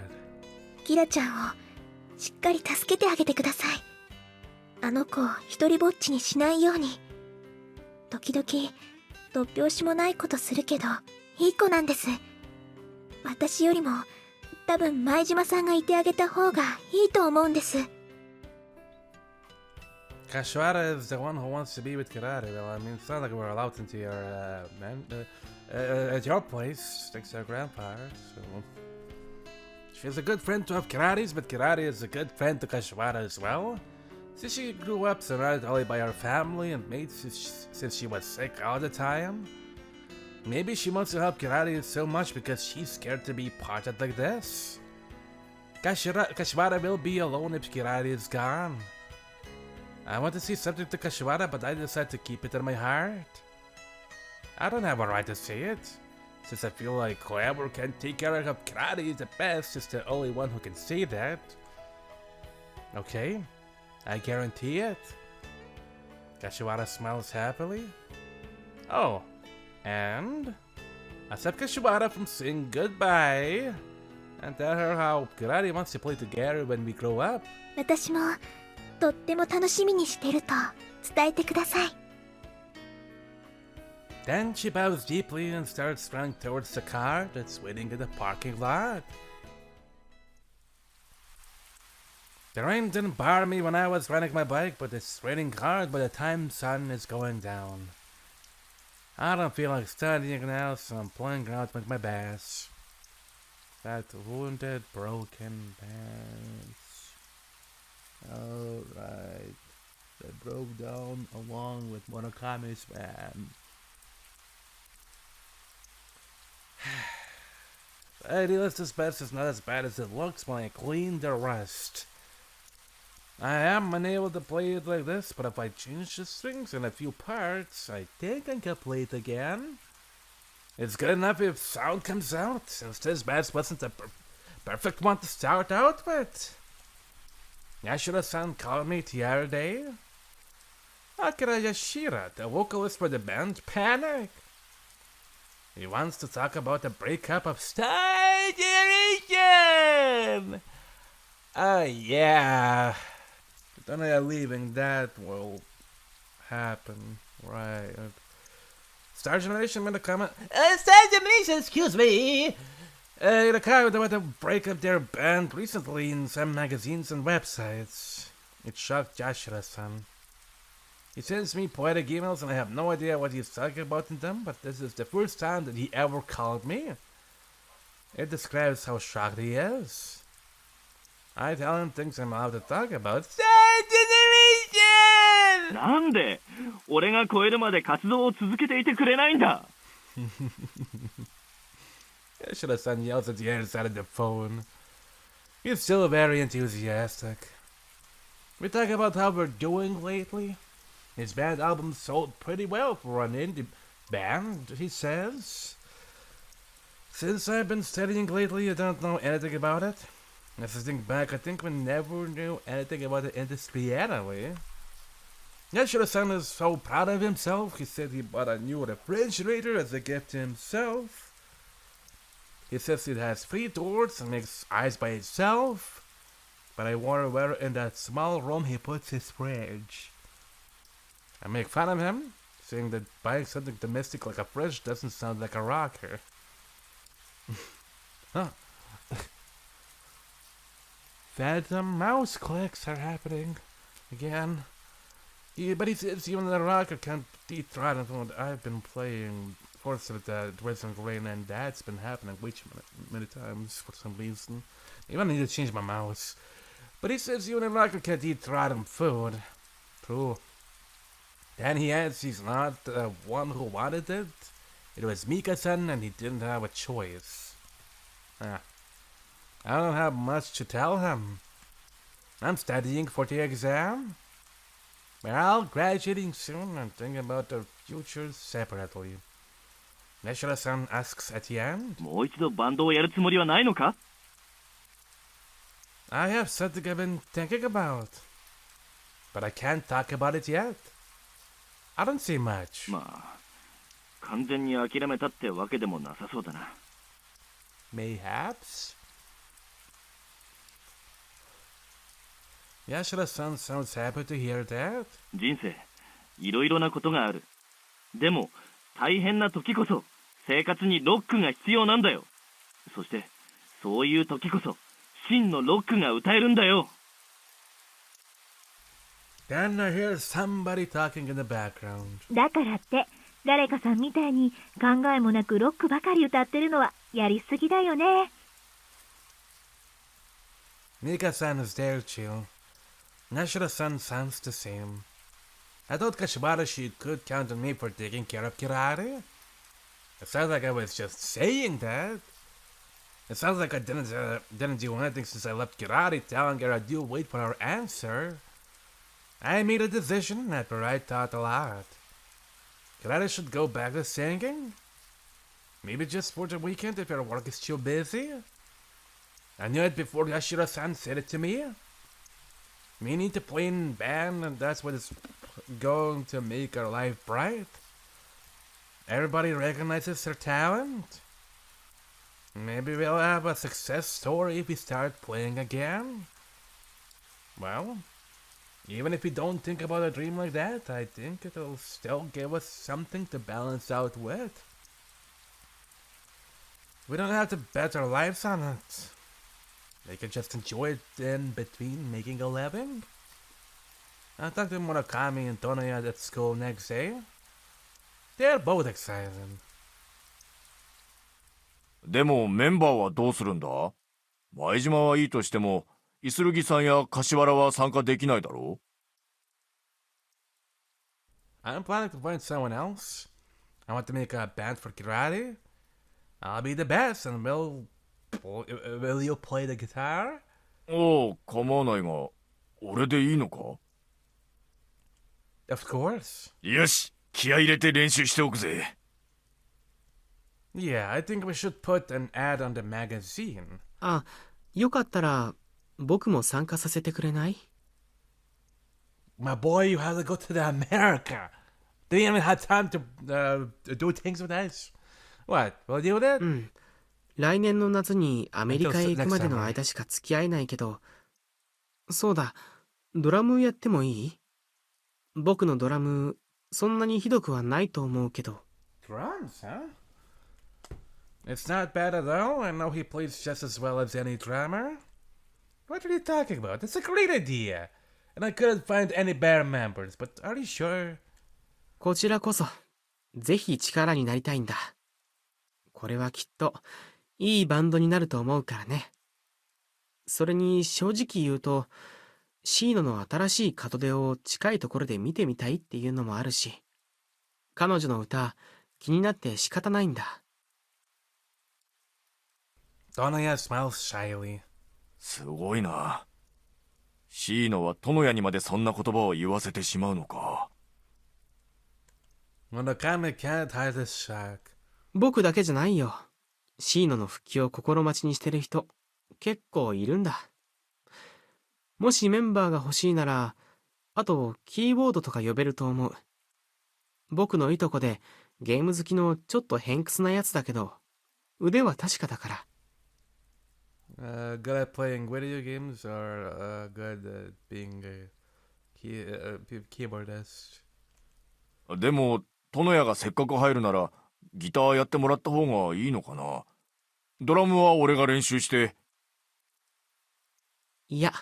キラちゃんをしっかり助けてあげてください。あの子を一人ぼっちにしないように。時々突拍子もないことするけどいい子なんです。私よりも多分前島さんがいてあげた方がいいと思うんです。 Kashiwara is the one who wants to be with Kirare, though. I mean, it's not like we're allowed into your, at your place, thanks to our grandpa, so... She's a good friend to have Kirare's, but Kirare is a good friend to Kashiwara as well. Since she grew up surrounded only by her family and mates since she was sick all the time. Maybe she wants to help Kirare so much because she's scared to be parted like this. Kashiwara will be alone if Kirare is gone. I want to say something to Kashiwara, but I decide to keep it in my heart. I don't have a right to say it, since I feel like whoever can take care of Kirare is the best is the only one who can say that. Okay, I guarantee it. Kashiwara smiles happily. Oh, and I stopped Kashiwara from saying goodbye and tell her how Kirare wants to play together when we grow up. 私もとっても楽しみにしてると伝えてください。Then she bows deeply and starts running towards the car that's waiting in the parking lot. The rain didn't bother me when I was riding my bike, but it's raining hard by the time the sun is going down. I don't feel like studying now, so I'm playing out with my bass. That wounded, broken bass. Alright. That broke down along with Murakami's man. Idealist's best is not as bad as it looks when I clean the rust. I am unable to play it like this, but if I change the strings and a few parts, I think I can play it again. It's good enough if sound comes out, since this bass wasn't the perfect one to start out with. Yashiro-san called me the other day. Akira Yashira, the vocalist for the band Panic. He wants to talk about the breakup of Star Generation! Oh yeah. But then leaving that will happen, right? Star Generation made a comment. Star Generation, excuse me! The comment about the breakup of their band recently in some magazines and websites. It shocked Yashira-san. He sends me poetic emails and I have no idea what he's talking about in them, but this is the first time that he ever called me. It describes how shocked he is. I tell him things I'm allowed to talk about. Star Generation! なんで俺が超えるまで活動を続けていてくれないんだ Yashira-san yells at the other side of the phone. He's still very enthusiastic. We talk about how we're doing lately. His band album sold pretty well for an indie band, he says. Since I've been studying lately, I don't know anything about it. As I think back, I think we never knew anything about the industry anyway. Yashiro-san is so proud of himself, he said he bought a new refrigerator as a gift to himself. He says it has 3 doors and makes ice by itself. But I wonder where in that small room he puts his fridge. I make fun of him, saying that buying something domestic like a fridge doesn't sound like a rocker. Huh. Phantom mouse clicks are happening again. Yeah, but he says even the rocker can't dethrone him. I've been playing Force with the Dwayne Grain, and that's been happening way too many times for some reason. Even I need to change my mouse. But he says even a rocker can't dethrone him food. True. Then he adds he's not the one who wanted it. It was Mika-san and he didn't have a choice. I don't have much to tell him. I'm studying for the exam. We're all graduating soon and thinking about our futures separately. Neshira-san asks at the end. もう一度バンドをやるつもりはないのか I have something I've been thinking about. But I can't talk about it yet. I don't see much. まあ完全に諦めたってわけでもなさそうだな Mayhaps? Yashira-san sounds happy to hear that. 人生いろいろなことがあるでも大変な時こそ生活にロックが必要なんだよそしてそういう時こそ真のロックが歌えるんだよ Then I hear somebody talking in the background. だからって誰かさんみたいに考えもなくロックばかり歌ってるのはやりすぎだよね。Mika-san is there too. Nashira-san sounds the same. I told Kashiwara she could count on me for taking care of Kirari. It sounds like I was just saying that. It sounds like I didn't do anything since I left Kirari, telling her I do wait for her answer. I made a decision after I thought a lot. Kirari should go back to singing. Maybe just for the weekend if her work is too busy. I knew it before Yashiro-san said it to me. We need to play in band and that's what is going to make our life bright. Everybody recognizes her talent. Maybe we'll have a success story if we start playing again. Well, Even if we don't think about a dream like that, I think it'll still give us something to balance out with. We don't have to bet our lives on it. We can just enjoy it in between making a living. I talked to Murakami and Tonoya at school next day. They're both excited. でもメンバーはどうするんだ？前島はいいとしても、イスルギさんや柏原は参加できないだろう？ I'm planning to find someone else. I want to make a band for karate. I'll be the bass and will you play the guitar? おお、構わないが、俺でいいのか？ Of course. よし、気合い入れて練習しておくぜ。Yeah, I think we should put an ad on the magazine. あ、よかったら僕も参加させてくれない？ My boy, you have to go to the America. Do you even have time to do things with us? What? Will you do that? うん。来年の夏にアメリカへ行くまでの間しか付き合えないけど、そうだ、ドラムやってもいい？僕のドラム、そんなにひどくはないと思うけど。Drums, huh? It's not bad at all. I know he plays just as well as any drummer. What are you talking about? It's a great idea. And I couldn't find any band members, but are you sure? こちらこそ、ぜひ力になりたいんだ。これはきっと、いいバンドになると思うからね。それに正直言うと、シーノの新しい門出を近いところで見てみたいっていうのもあるし、彼女の歌、気になって仕方ないんだ。Tonoya smiles shyly. すごいな。シーノはトノヤにまでそんな言葉を言わせてしまうのか。Murakami can't hide his shock. 僕だけじゃないよ。シーノの復帰を心待ちにしてる人、結構いるんだ。もしメンバーが欲しいなら、あとキーボードとか呼べると思う。僕のいとこでゲーム好きのちょっと偏屈なやつだけど、腕は確かだから。Good at playing video games or good at being a keyboardist? でも、トノヤがせっかく入るなら、ギターやってもらった方がいいのかな。ドラムは俺が練習して。いや、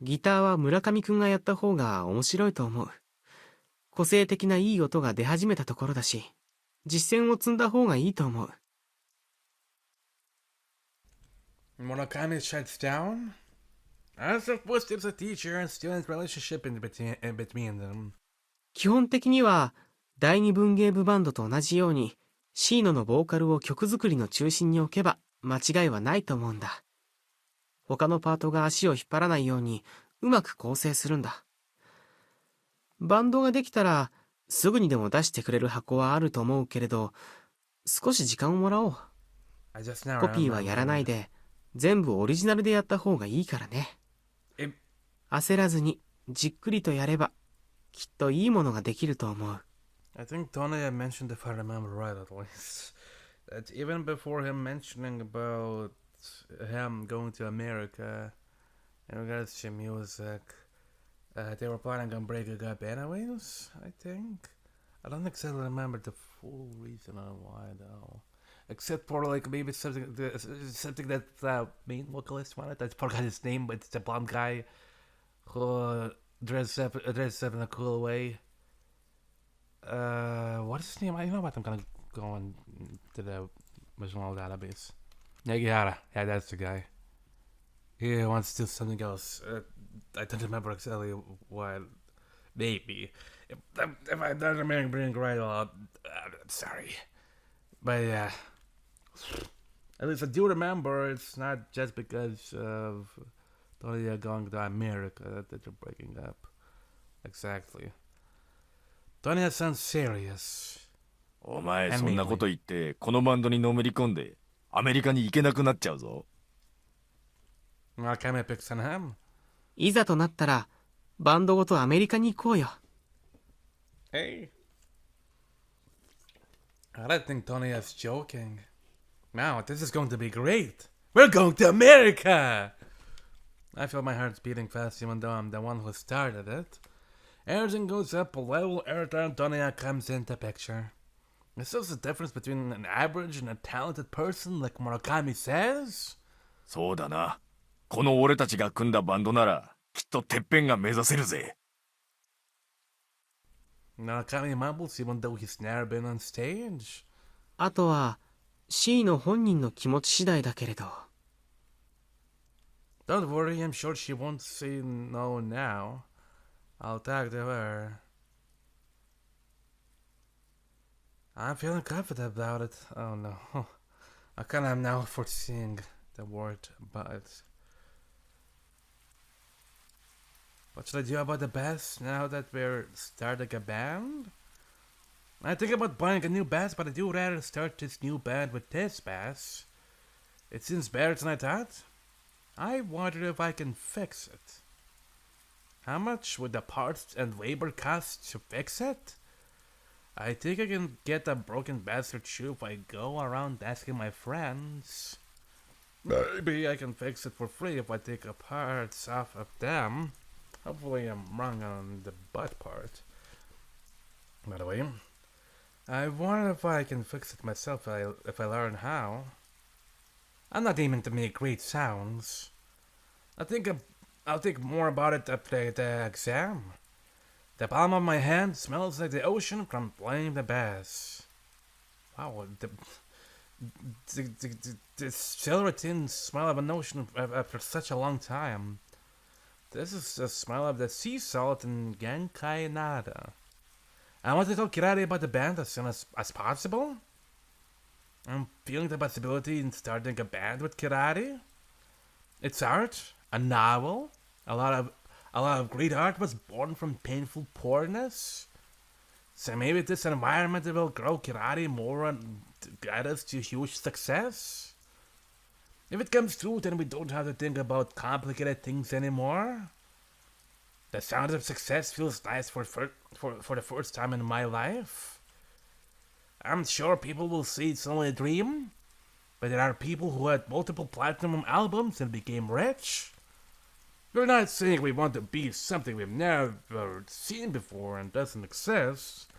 ギターは村上くんがやった方が面白いと思う。個性的ないい音が出始めたところだし、実践を積んだ方がいいと思う。Murakami shuts down. I suppose there's a teacher and student relationship in between them. 基本的には第二文芸部バンドと同じようにシーノのボーカルを曲作りの中心に置けば間違いはないと思うんだ。他のパートが足を引っ張らないようにうまく構成するんだ。バンドができたらすぐにでも出してくれる箱はあると思うけれど、少し時間をもらおう。コピーはやらないで全部オリジナルでやった方がいいからね。焦らずにじっくりとやればきっといいものができると思う。I think Tonoya mentioned, if I remember right at least, that even before him mentioning about him going to America in regards to music, they were planning on breaking up anyways, I think. I don't exactly remember the full reason on why though. Except for like maybe something that the main vocalist wanted. I forgot his name, but it's a blonde guy who dressed up in a cool way. What is his name? You know what? I'm gonna go into the original database. Negihara. Yeah, that's the guy. He wants to do something else. I don't remember exactly what. Maybe. If I don't remember right, well, I'm sorry. But yeah. At least I do remember it's not just because of Tonya going to America that they're breaking up. Exactly. Tonya sounds serious. お前そんなこと言ってこのバンドにのめり込んでアメリカに行けなくなっちゃうぞ。Murakami picks on him. いざとなったらバンドごとアメリカに行こうよ。Hey. I don't think Tonya's joking. Wow, this is going to be great. We're going to America! I feel my heart's beating fast even though I'm the one who started it. Everything goes up a level every time Tonya comes into picture. Is this the difference between an average and a talented person like Murakami says? そうだな。この俺たちが組んだバンドなら、きっとてっぺんが目指せるぜ。Murakami mumbles even though he's never been on stage. あとは C の本人の気持ち次第だけれど。Don't worry, I'm sure she won't say no now. I'll talk to her. I'm feeling confident about it. Oh no. I kind of am now foreseeing the word but. What should I do about the bass now that we're starting a band? I think about buying a new bass, but I do rather start this new band with this bass. It seems better than I thought. I wonder if I can fix it. How much would the parts and labor cost to fix it? I think I can get a broken bass or two if I go around asking my friends. Maybe I can fix it for free if I take the parts off of them. Hopefully I'm wrong on the butt part. By the way, I wonder if I can fix it myself if I learn how. I'm not aiming to make great sounds. I think I'll think more about it after the exam. The palm of my hand smells like the ocean from playing the bass. Wow, the silvery smell of an ocean after such a long time. This is the smell of the sea salt in Genkai Nada. I want to tell Kirari about the band as soon as possible. I'm feeling the possibility in starting a band with Kirari. It's art, a novel. A lot of great art was born from painful poorness. So maybe this environment will grow Kirari more and guide us to huge success. If it comes true, then we don't have to think about complicated things anymore. The sound of success feels nice for the first time in my life. I'm sure people will say it's only a dream, but there are people who had multiple platinum albums and became rich. We're not saying we want to be something we've never seen before and doesn't exist.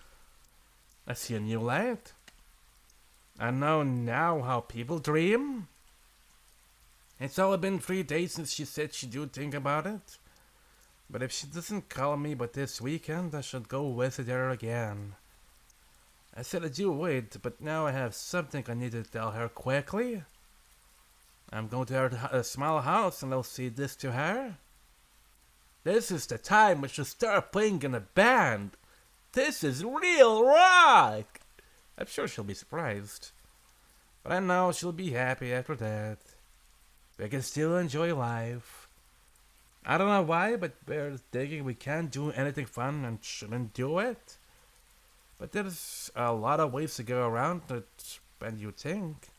I see a new light. I know now how people dream. It's only been 3 days since she said she'd do think about it. But if she doesn't call me by this weekend, I should go visit her again. I said I'd do wait, but now I have something I need to tell her quickly. I'm going to her small house and I'll say this to her. This is the time we should start playing in a band. This is real rock! I'm sure she'll be surprised. But I know she'll be happy after that. We can still enjoy life. I don't know why, but we're thinking we can't do anything fun and shouldn't do it. But there's a lot of ways to go around it when you think.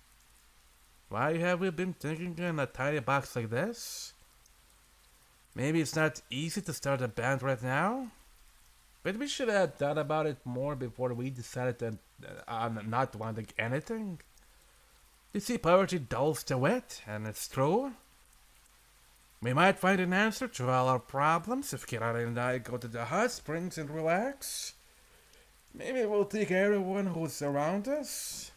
Why have we been thinking in a tiny box like this? Maybe it's not easy to start a band right now. But we should have thought about it more before we decided on not wanting anything. You see, poverty dulls the wit, and it's true. We might find an answer to all our problems if Kirara and I go to the hot springs and relax. Maybe we'll take everyone who's around us.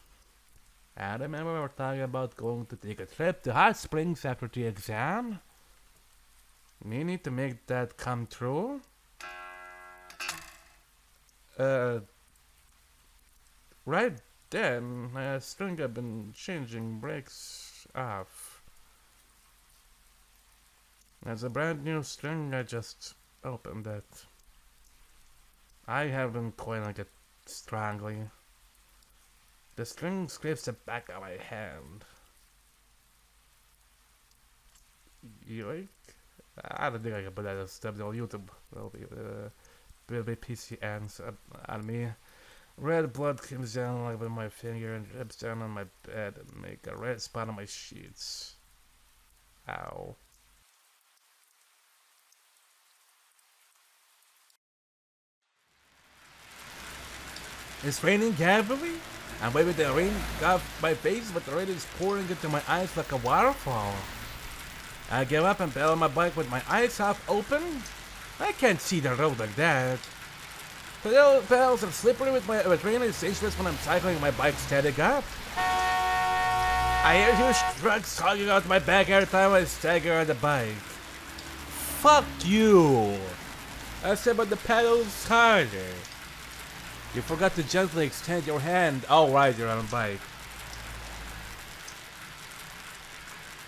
I remember we were talking about going to take a trip to hot springs after the exam. We need to make that come true. Right then, I think I've been changing brakes off. There's a brand new string, I just opened it. I have been coiling it strongly. The string scrapes the back of my hand. Yoink. I don't think I can put that as stuff on YouTube. Will be PC ends on me. Red blood comes down over my finger and drips down on my bed and make a red spot on my sheets. Ow. It's raining heavily. I'm waving the rain off my face, but the rain is pouring into my eyes like a waterfall. I get up and pedal on my bike with my eyes half open. I can't see the road like that. Pedals are slippery with rain. It's dangerous when I'm cycling my bike standing up. I hear huge trucks hogging out my back every time I stagger on the bike. Fuck you! I said, but the pedals harder. You forgot to gently extend your hand. Oh, right, you're on a bike.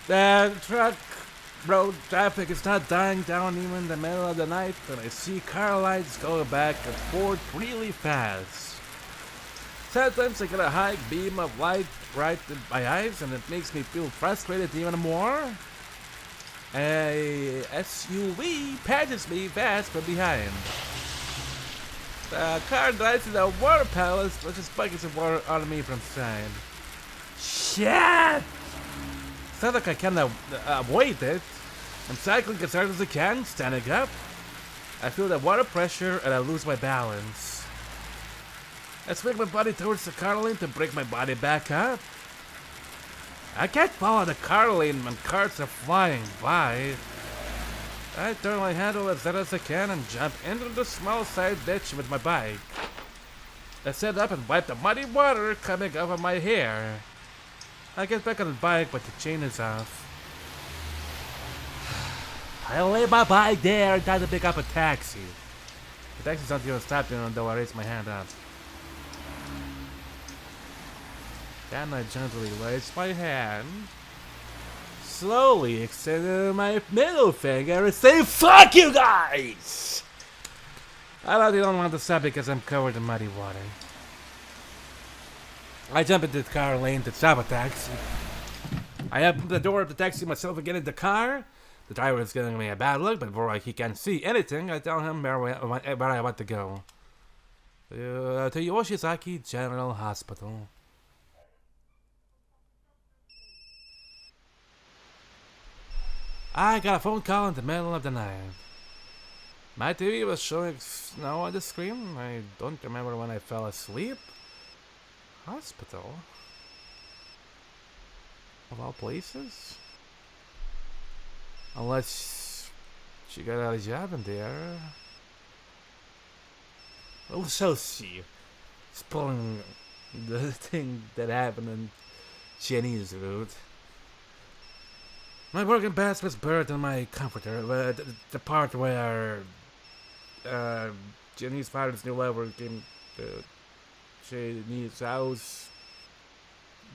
The truck road traffic is not dying down even in the middle of the night, and I see car lights go back and forth really fast. Sometimes I get a high beam of light right in my eyes, and it makes me feel frustrated even more. A SUV passes me fast from behind. The car drives to the water palace, pushes buckets of water on me from side. Shit! It's not like I can avoid it. I'm cycling as hard as I can, standing up. I feel the water pressure and I lose my balance. I swing my body towards the car lane to break my body back up. I can't follow the car lane when cars are flying by. I turn my handle as hard as I can and jump into the small side ditch with my bike. I sit up and wipe the muddy water coming over my hair. I get back on the bike, but the chain is off. I lay my bike there and try to pick up a taxi. The taxi's not even stopping, though I raise my hand up. Then I gently raise my hand, slowly extend my middle finger and say, "Fuck you guys!" I really don't want to stop because I'm covered in muddy water. I jump into the car lane to stop a taxi. I open the door of the taxi myself and get in the car. The driver is giving me a bad look, but before he can see anything, I tell him where I want to go. To Yoshizaki General Hospital. I got a phone call in the middle of the night. My TV was showing snow on the screen. I don't remember when I fell asleep. Hospital? Of all places? Unless she got a job in there. We'll so see. Spoiling the thing that happened in Chinese route. My broken bass was buried in my comforter, the part where Jenny's father's new lover came to Jenny's house,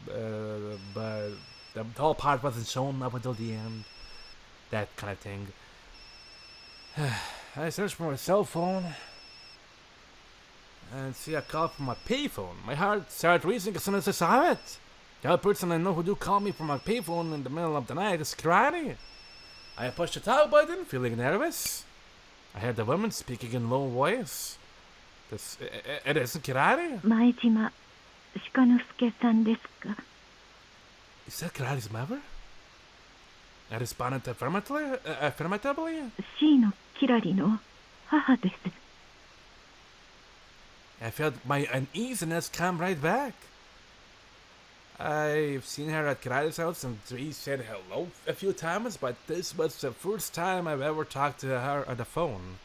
but the whole part wasn't shown up until the end. That kind of thing. I searched for my cell phone and see a call from my payphone. My heart started racing as soon as I saw it. The only person I know who do call me from my payphone in the middle of the night is Karate. I pushed the talk button, feeling nervous. I heard the woman speaking in low voice. It isn't Karate? 前島鹿之助さんですか? Is that Karate's mother? I responded affirmatively. シーのキラリの母です。 I felt my uneasiness come right back. I've seen her at Karate's house and we said hello a few times, but this was the first time I've ever talked to her on the phone.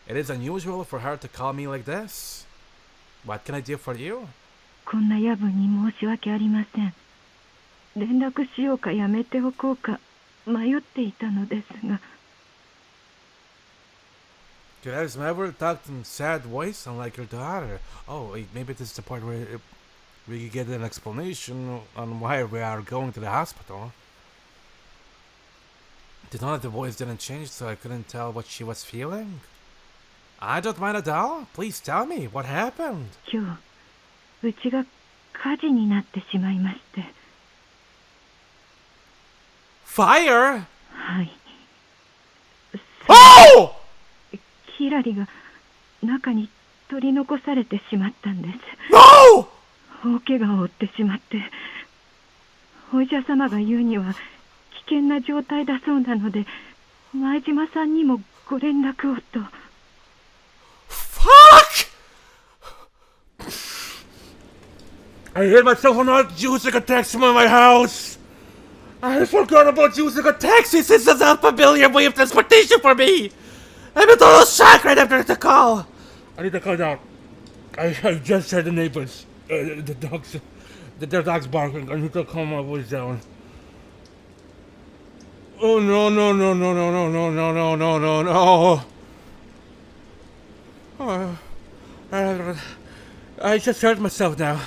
It is unusual for her to call me like this. What can I do for you? こんな夜分に申し訳ありません。連絡しようかやめておこうか迷っていたのですが。Karate's mother talked in sad voice, unlike her daughter. Oh, wait, maybe this is the part where we get an explanation on why we are going to the hospital. The tone of the voice didn't change, so I couldn't tell what she was feeling. I don't mind at all. Please tell me, what happened? 今日、うちが火事になってしまいまして。Fire? はい。Oh! ヒラリが中に取り残されてしまったんです。No! 大怪我を負ってしまって、お医者様が言うには危険な状態だそうなので、前島さんにもご連絡をと。Fuck! I hit myself on not using a taxi in my house. I forgot about using a taxi since it's an unfamiliar way of transportation for me. I'm a total shock right after the call. I need to calm down. I just heard the neighbors. The dogs. Their dogs barking. I need to calm my voice down. Oh no no no no no no no no no no no no. I just hurt myself now.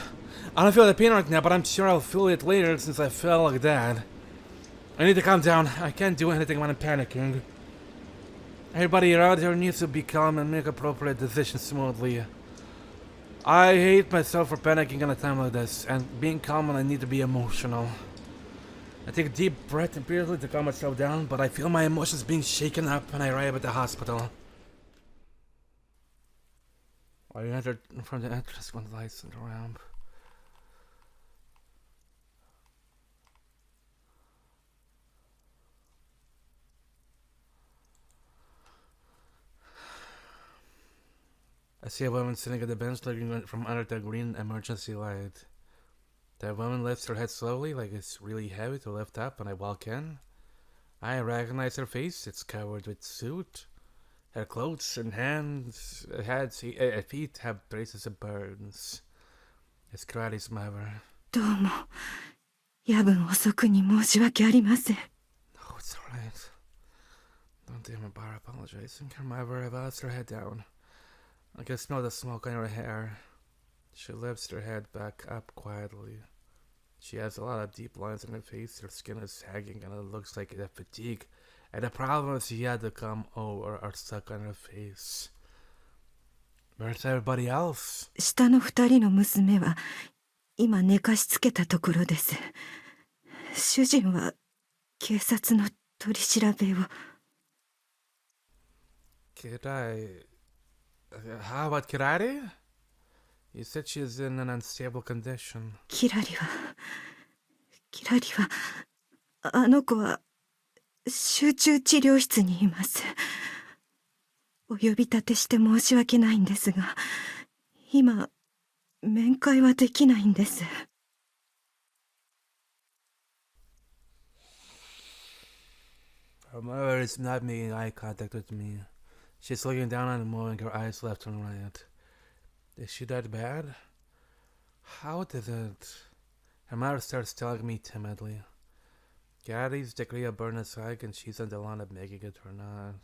I don't feel the pain right now, but I'm sure I'll feel it later since I fell like that. I need to calm down. I can't do anything when I'm panicking. Everybody around here needs to be calm and make appropriate decisions smoothly. I hate myself for panicking in a time like this, and being calm when I need to be emotional. I take a deep breath repeatedly to calm myself down, but I feel my emotions being shaken up when I arrive at the hospital. I entered from the entrance when the lights in the ramp. I see a woman sitting at the bench looking from under the green emergency light. The woman lifts her head slowly, like it's really heavy to lift up, and I walk in. I recognize her face. It's covered with soot. Her clothes and hands, feet have traces of burns. It's Karate's mother. どうも、夜分遅くに申し訳ありません。 No, it's alright. Don't even bother apologizing. Her mother lets her head down. I can smell the smoke on her hair. She lifts her head back up quietly. She has a lot of deep lines on her face. Her skin is sagging and it looks like a fatigue. And the problem is she had to come over or stuck on her face. Where's everybody else? 下の2人の娘は今寝かしつけたところです。主人は警察の取り調べを。How about Kirari? You said she's in an unstable condition. キラリはあの子は集中治療室にいます。お呼び立てして申し訳ないんですが、今面会はできないんです。Her mother is not making eye contact with me. She's looking down and moving her eyes left and right. Is she that bad? How did it? Her mother starts telling me timidly. Gary's degree of burn aside, and she's on the line of making it or not.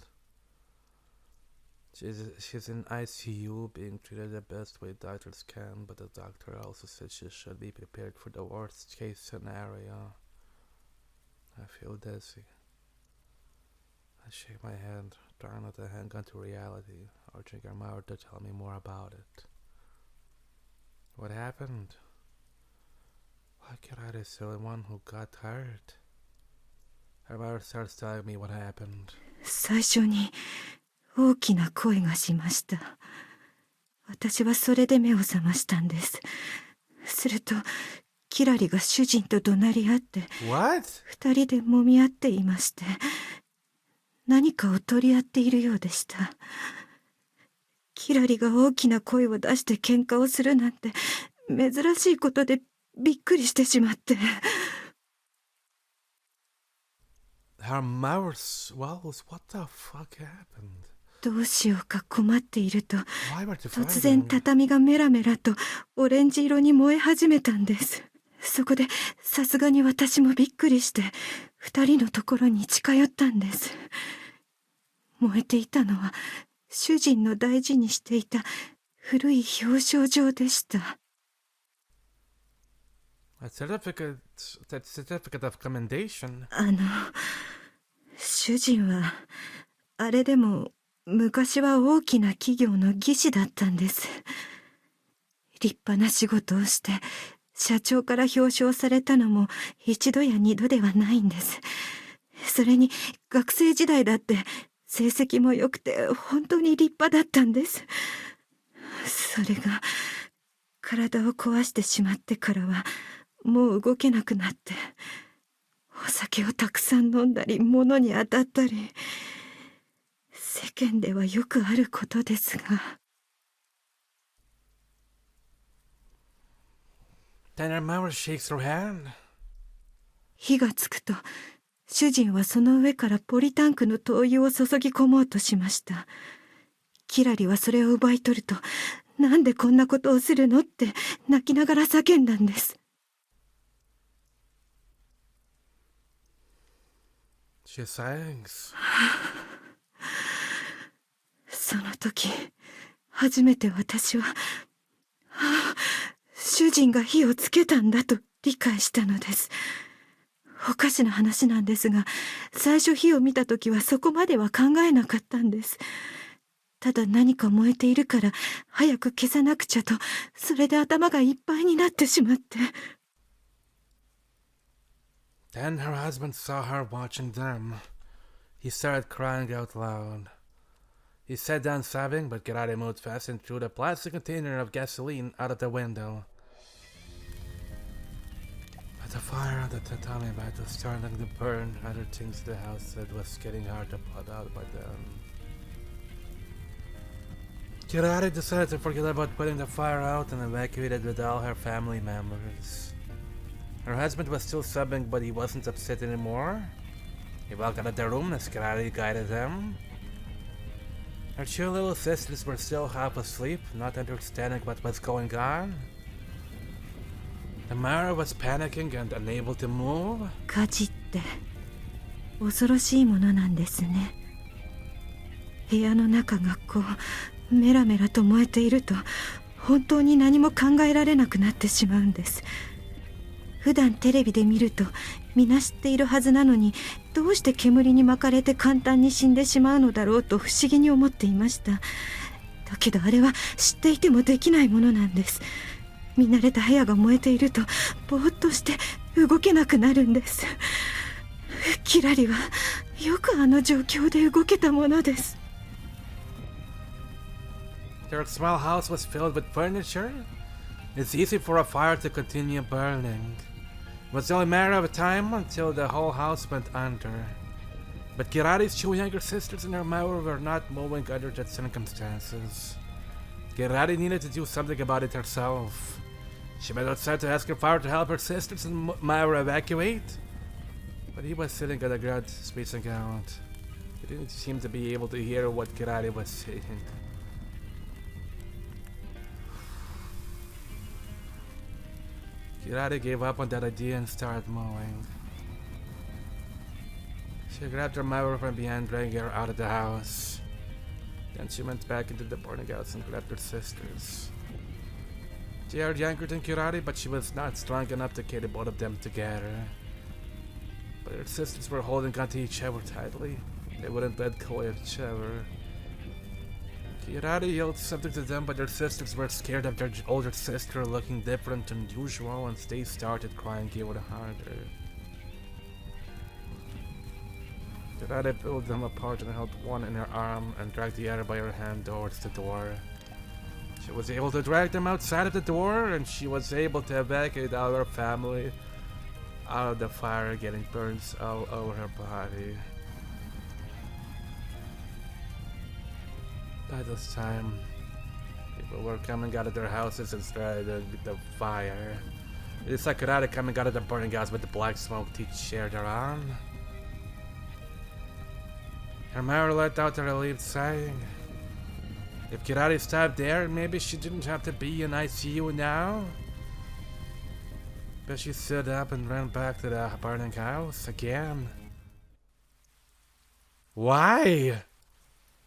She's in ICU being treated the best way doctors can, but the doctor also said she should be prepared for the worst case scenario. I feel dizzy. I shake my head, trying not to hang on to reality, urging her mother to tell me more about it. What happened? Why can't I be the only one who got hurt? Her mother starts telling me what happened. 最初に大きな声がしました。私はそれで目を覚ましたんです。するとキラリが主人と怒鳴り合って、二人で揉み合っていまして、何かを取り合っているようでした。キラリが大きな声を出して喧嘩をするなんて珍しいことでびっくりしてしまって。Her mouth swells. What the fuck happened? どうしようか困っていると、突然畳がメラメラとオレンジ色に燃え始めたんです。そこでさすがに私もびっくりして二人のところに近寄ったんです。燃えていたのは主人の大事にしていた古い表彰状でした。Certificate of commendation. 主人はあれでも昔は大きな企業の技師だったんです。立派な仕事をして社長から表彰されたのも一度や二度ではないんです。それに学生時代だって成績も良くて本当に立派だったんです。それが体を壊してしまってからはもう動けなくなって、お酒をたくさん飲んだり物に当たったり、世間ではよくあることですが。Then her mother shakes her hand. 火がつくと、主人はその上からポリタンクの灯油を注ぎ込もうとしました。キラリはそれを奪い取ると、なんでこんなことをするのって泣きながら叫んだんです。She sings. その時、初めて私は、主人が火をつけたんだと理解したのです。おかしな話なんですが、最初火を見た時はそこまでは考えなかったんです。ただ何か燃えているから早く消さなくちゃと、それで頭がいっぱいになってしまって。Then her husband saw her watching them. He started crying out loud. He sat down sobbing, but Karate moved fast and threw the plastic container of gasoline out of the window. But the fire on the tatami mat was starting to burn other things in the house that was getting hard to put out by then. Kirari decided to forget about putting the fire out and evacuated with all her family members. Her husband was still sobbing, but he wasn't upset anymore. He walked out of the room as Kirari guided him. Her two little sisters were still half asleep, not understanding what was going on. Tamara was panicking and unable to move. 火事って恐ろしいものなんですね。部屋の中がこうメラメラと燃えていると、本当に何も考えられなくなってしまうんです。普段テレビで見ると皆知っているはずなのに、どうして煙に巻かれて簡単に死んでしまうのだろうと不思議に思っていました。だけどあれは知っていてもできないものなんです。見慣れた部屋が燃えているとぼーっとして動けなくなるんです。キラリはよくあの状況で動けたものです。Their small house was filled with furniture. It's easy for a fire to continue burning. It was only a matter of time until the whole house went under. But Kirari's two younger sisters and her mother were not moving under the circumstances. Kirari needed to do something about it herself. She went outside to ask her father to help her sisters and Myra evacuate. But he was sitting on the ground, spacing out. He didn't seem to be able to hear what Kirari was saying. Kirari gave up on that idea and started mowing. She grabbed her mower from behind, dragging her out of the house. Then she went back into the burning house and grabbed her sisters. They are younger than Kirari, but she was not strong enough to carry both of them together. But her sisters were holding onto each other tightly. They wouldn't let go of each other. Kirari yelled something to them, but their sisters were scared of their older sister looking different than usual, and they started crying even harder. Kirari pulled them apart and held one in her arm and dragged the other by her hand towards the door. She was able to drag them outside of the door, and she was able to evacuate all her family out of the fire, getting burns all over her body. By this time, people were coming out of their houses and started with the fire. It is like Kirari coming out of the burning house with the black smoke teeth shared around. Her mother let out a relieved sighing. If Kirari stopped there, maybe she didn't have to be in ICU now. But she stood up and ran back to the burning house again. Why?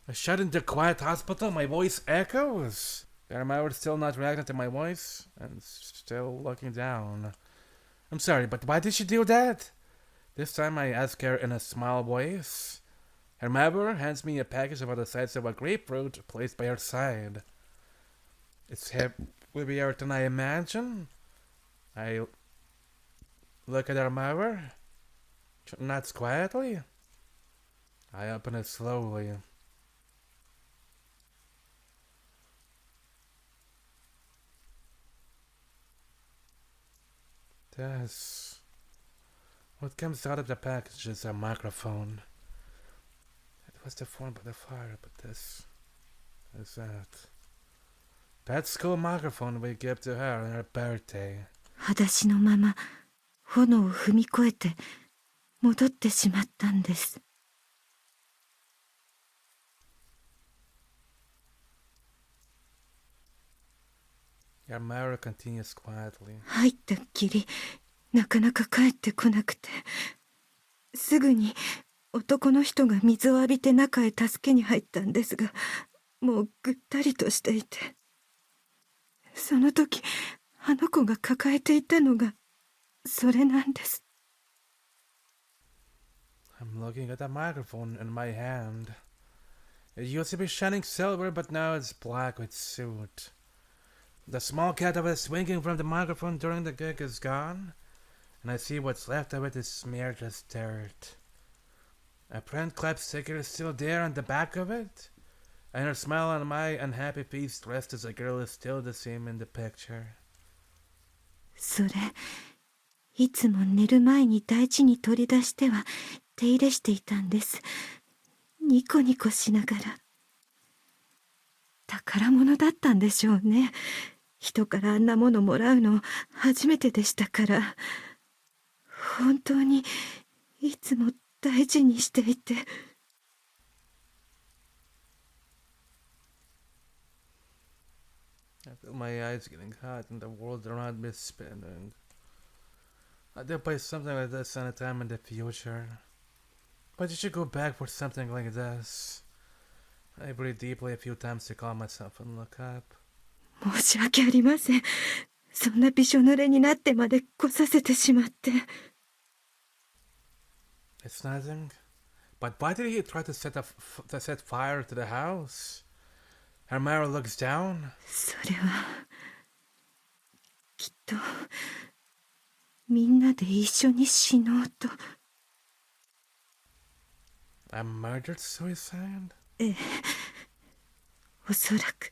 I shut in the quiet hospital, my voice echoes. Her mother still not reacting to my voice and still looking down. I'm sorry, but why did she do that? This time I ask her in a small voice. Her mother hands me a package about the size of a grapefruit placed by her side. It's heavier than I imagine. I look at her mother, nods quietly. I open it slowly. This. What comes out of the package is a microphone. It was deformed by the fire, but this is that. That school microphone we gave to her on her birthday. 裸足のまま炎を踏み越えて戻ってしまったんです。Yarmara continues quietly. 入ったっきりなかなか帰ってこなくて、すぐに男の人が水を浴びて中へ助けに入ったんですが、もうぐったりとしていて、その時あの子が抱えていたのがそれなんです。 I'm looking at the microphone in my hand. It used to be shining silver, but now it's black with soot. The small cat that was swinging from the microphone during the gig is gone, and I see what's left of it is smeared as dirt. A print clip sticker is still there on the back of it, and her smile on my unhappy face dressed as a girl is still the same in the picture. それ、いつも寝る前に大事に取り出しては手入れしていたんです。ニコニコしながら。宝物だったんでしょうね。人からあんなものもらうの初めてでしたから。本当にいつも大事にしていて。I feel my eyes getting hot and the world around me is spinning. I did play something like this anytime in the future. But you should go back for something like this. I breathe deeply a few times to calm myself and look up. 申し訳ありません。そんなびしょ濡れになってまで来させてしまって。It's nothing. But why did he try to set fire to the house? Hermara looks down. それはきっとみんなで一緒に死のうと。A murdered suicide? ええ、おそらく。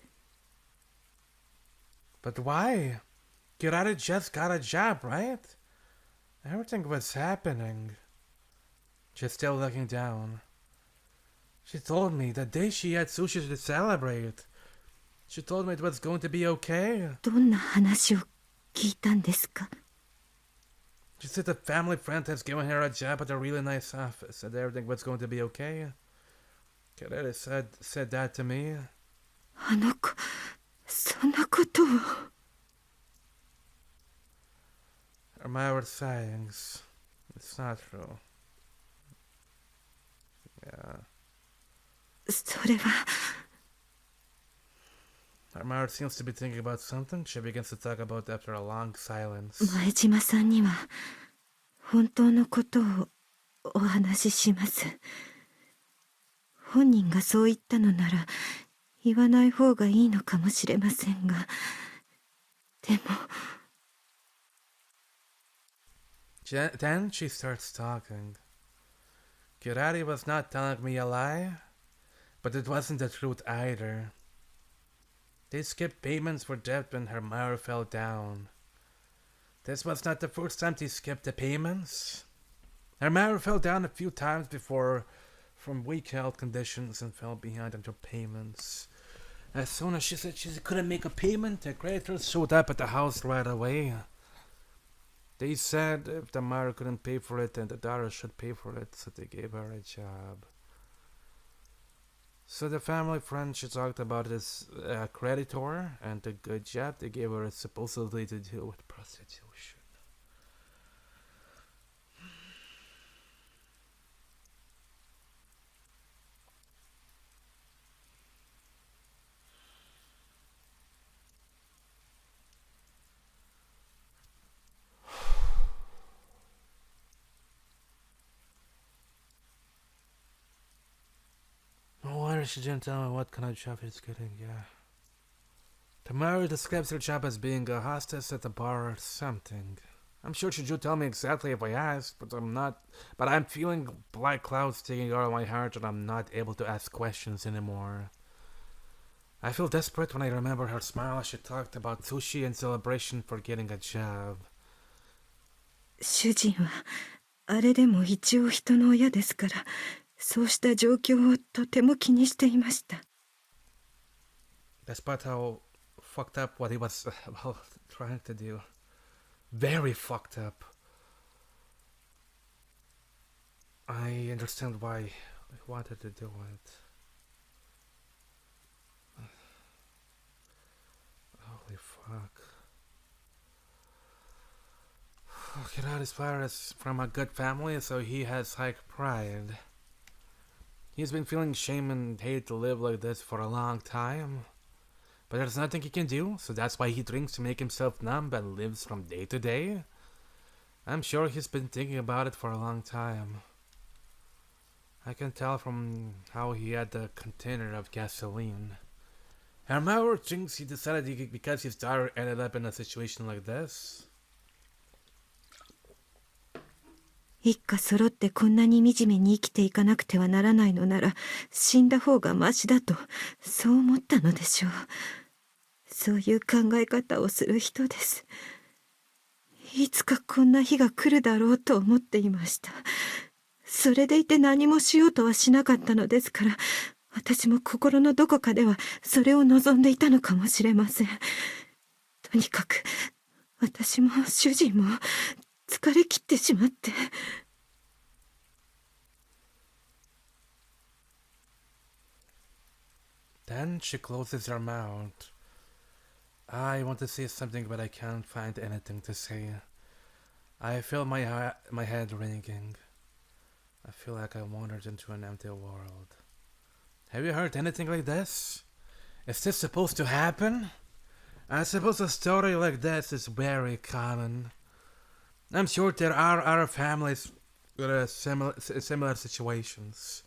But why? Kirari just got a job, right? Everything was happening. She's still looking down. She told me the day she had sushi to celebrate. She told me it was going to be okay. どんな話を聞いたんですか？ She said a family friend has given her a job at a really nice office and everything was going to be okay. Kirari said that to me. あの子、そんなことを。Her mouth sayings. It's not true. Yeah. それは。Her mouth seems to be thinking about something she begins to talk about after a long silence. 前島さんには本当のことをお話しします。本人がそう言ったのなら言わない方がいいのかもしれませんが、でも。Then she starts talking. Kirari was not telling me a lie, but it wasn't the truth either. They skipped payments for debt when her mother fell down. This was not the first time they skipped the payments. Her mother fell down a few times before from weak health conditions and fell behind on her payments. As soon as she said she couldn't make a payment, the creditors showed up at the house right away. They said if the mother couldn't pay for it, then the daughter should pay for it, so they gave her a job. So the family friend she talked about is a creditor, and the good job they gave her is supposedly to do with prostitution. No wonder she didn't tell me what kind of job he's getting, yeah. Tamara describes her job as being a hostess at a bar or something. I'm sure she would tell me exactly if I asked, but I'm feeling black clouds taking out of my heart and I'm not able to ask questions anymore. I feel desperate when I remember her smile as she talked about sushi and celebration for getting a job. 主人はあれでも一応人の親ですから、そうした状況をとても気にしていました。Despite how fucked up what he was trying to do. Very fucked up. I understand why I wanted to do it. Holy fuck. Kirari's father is from a good family, so he has high pride. He's been feeling shame and hate to live like this for a long time. But there's nothing he can do, so that's why he drinks to make himself numb and lives from day to day. I'm sure he's been thinking about it for a long time. I can tell from how he had the container of gasoline. Hermauer thinks he decided because his daughter ended up in a situation like this. 一家揃ってこんなに惨めに生きていかなくてはならないのなら死んだ方がマシだとそう思ったのでしょう。そういう考え方をする人です。いつかこんな日が来るだろうと思っていました。それでいて何もしようとはしなかったのですから、私も心のどこかではそれを望んでいたのかもしれません。とにかく私も主人も疲れ切ってしまって。Then she closes her mouth. I want to say something, but I can't find anything to say. I feel my head ringing. I feel like I wandered into an empty world. Have you heard anything like this? Is this supposed to happen? I suppose a story like this is very common. I'm sure there are other families with similar situations.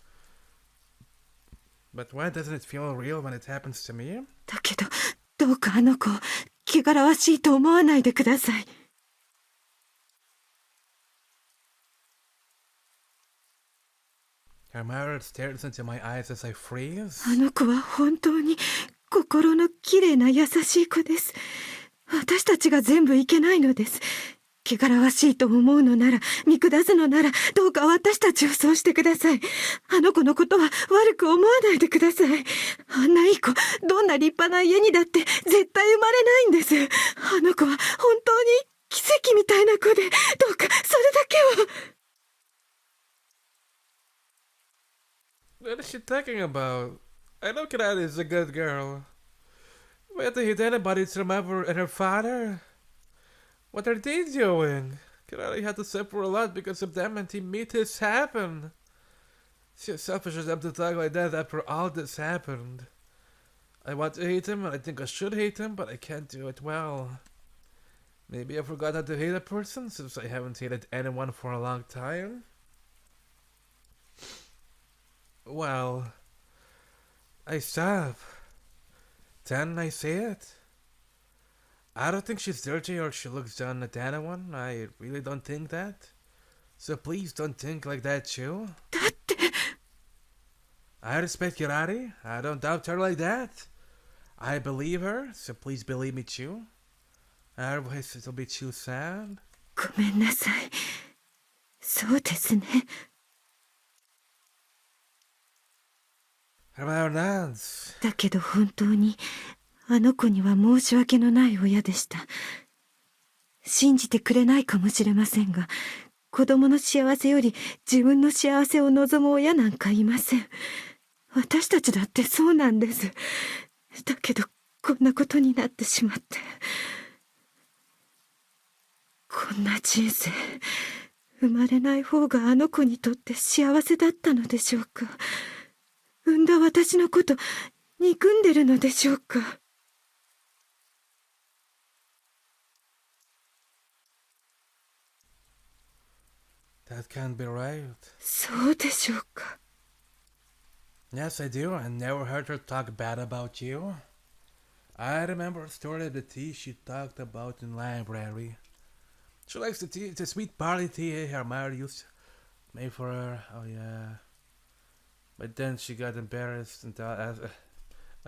But why doesn't it feel real when it happens to me? だけど、どうかあの子を汚らわしいと思わないでください。Her mother stares into my eyes as I freeze. あの子は本当に心のきれいな優しい子です。私たちが全部いけないのです。汚らわしいと思うのなら、見下すのなら、どうか私たちをそうしてください。あの子のことは悪く思わないでください。あんないい子、どんな立派な家にだって絶対生まれないんです。あの子は本当に奇跡みたいな子で、どうかそれだけは。What is she talking about? I know Kirari is a good girl. Why don't hate anybody to remember and her father? What are they doing? Kirari had to suffer a lot because of them, and he made this happen. She's selfish of them to talk like that after all this happened. I want to hate him, and I think I should hate him, but I can't do it well. Maybe I forgot how to hate a person since I haven't hated anyone for a long time. Well, I stop. Then I say it. I don't think she's dirty or she looks down at anyone. I really don't think that. So please don't think like that too. だって。I respect Kirari. I don't doubt her like that. I believe her, so please believe me too. Otherwise it'll be too sad. ごめんなさい。そうですね。だけど本当にあの子には申し訳のない親でした。信じてくれないかもしれませんが、子供の幸せより自分の幸せを望む親なんかいません。私たちだってそうなんです。だけどこんなことになってしまって。こんな人生、生まれない方があの子にとって幸せだったのでしょうか。産んだ私のこと憎んでるのでしょうか。That can't be right. そうでしょうか。Yes, I do. I never heard her talk bad about you. I remember a story of the tea she talked about in library. She likes the tea, the sweet barley tea her mother used to make for her. Oh yeah. But then she got embarrassed and I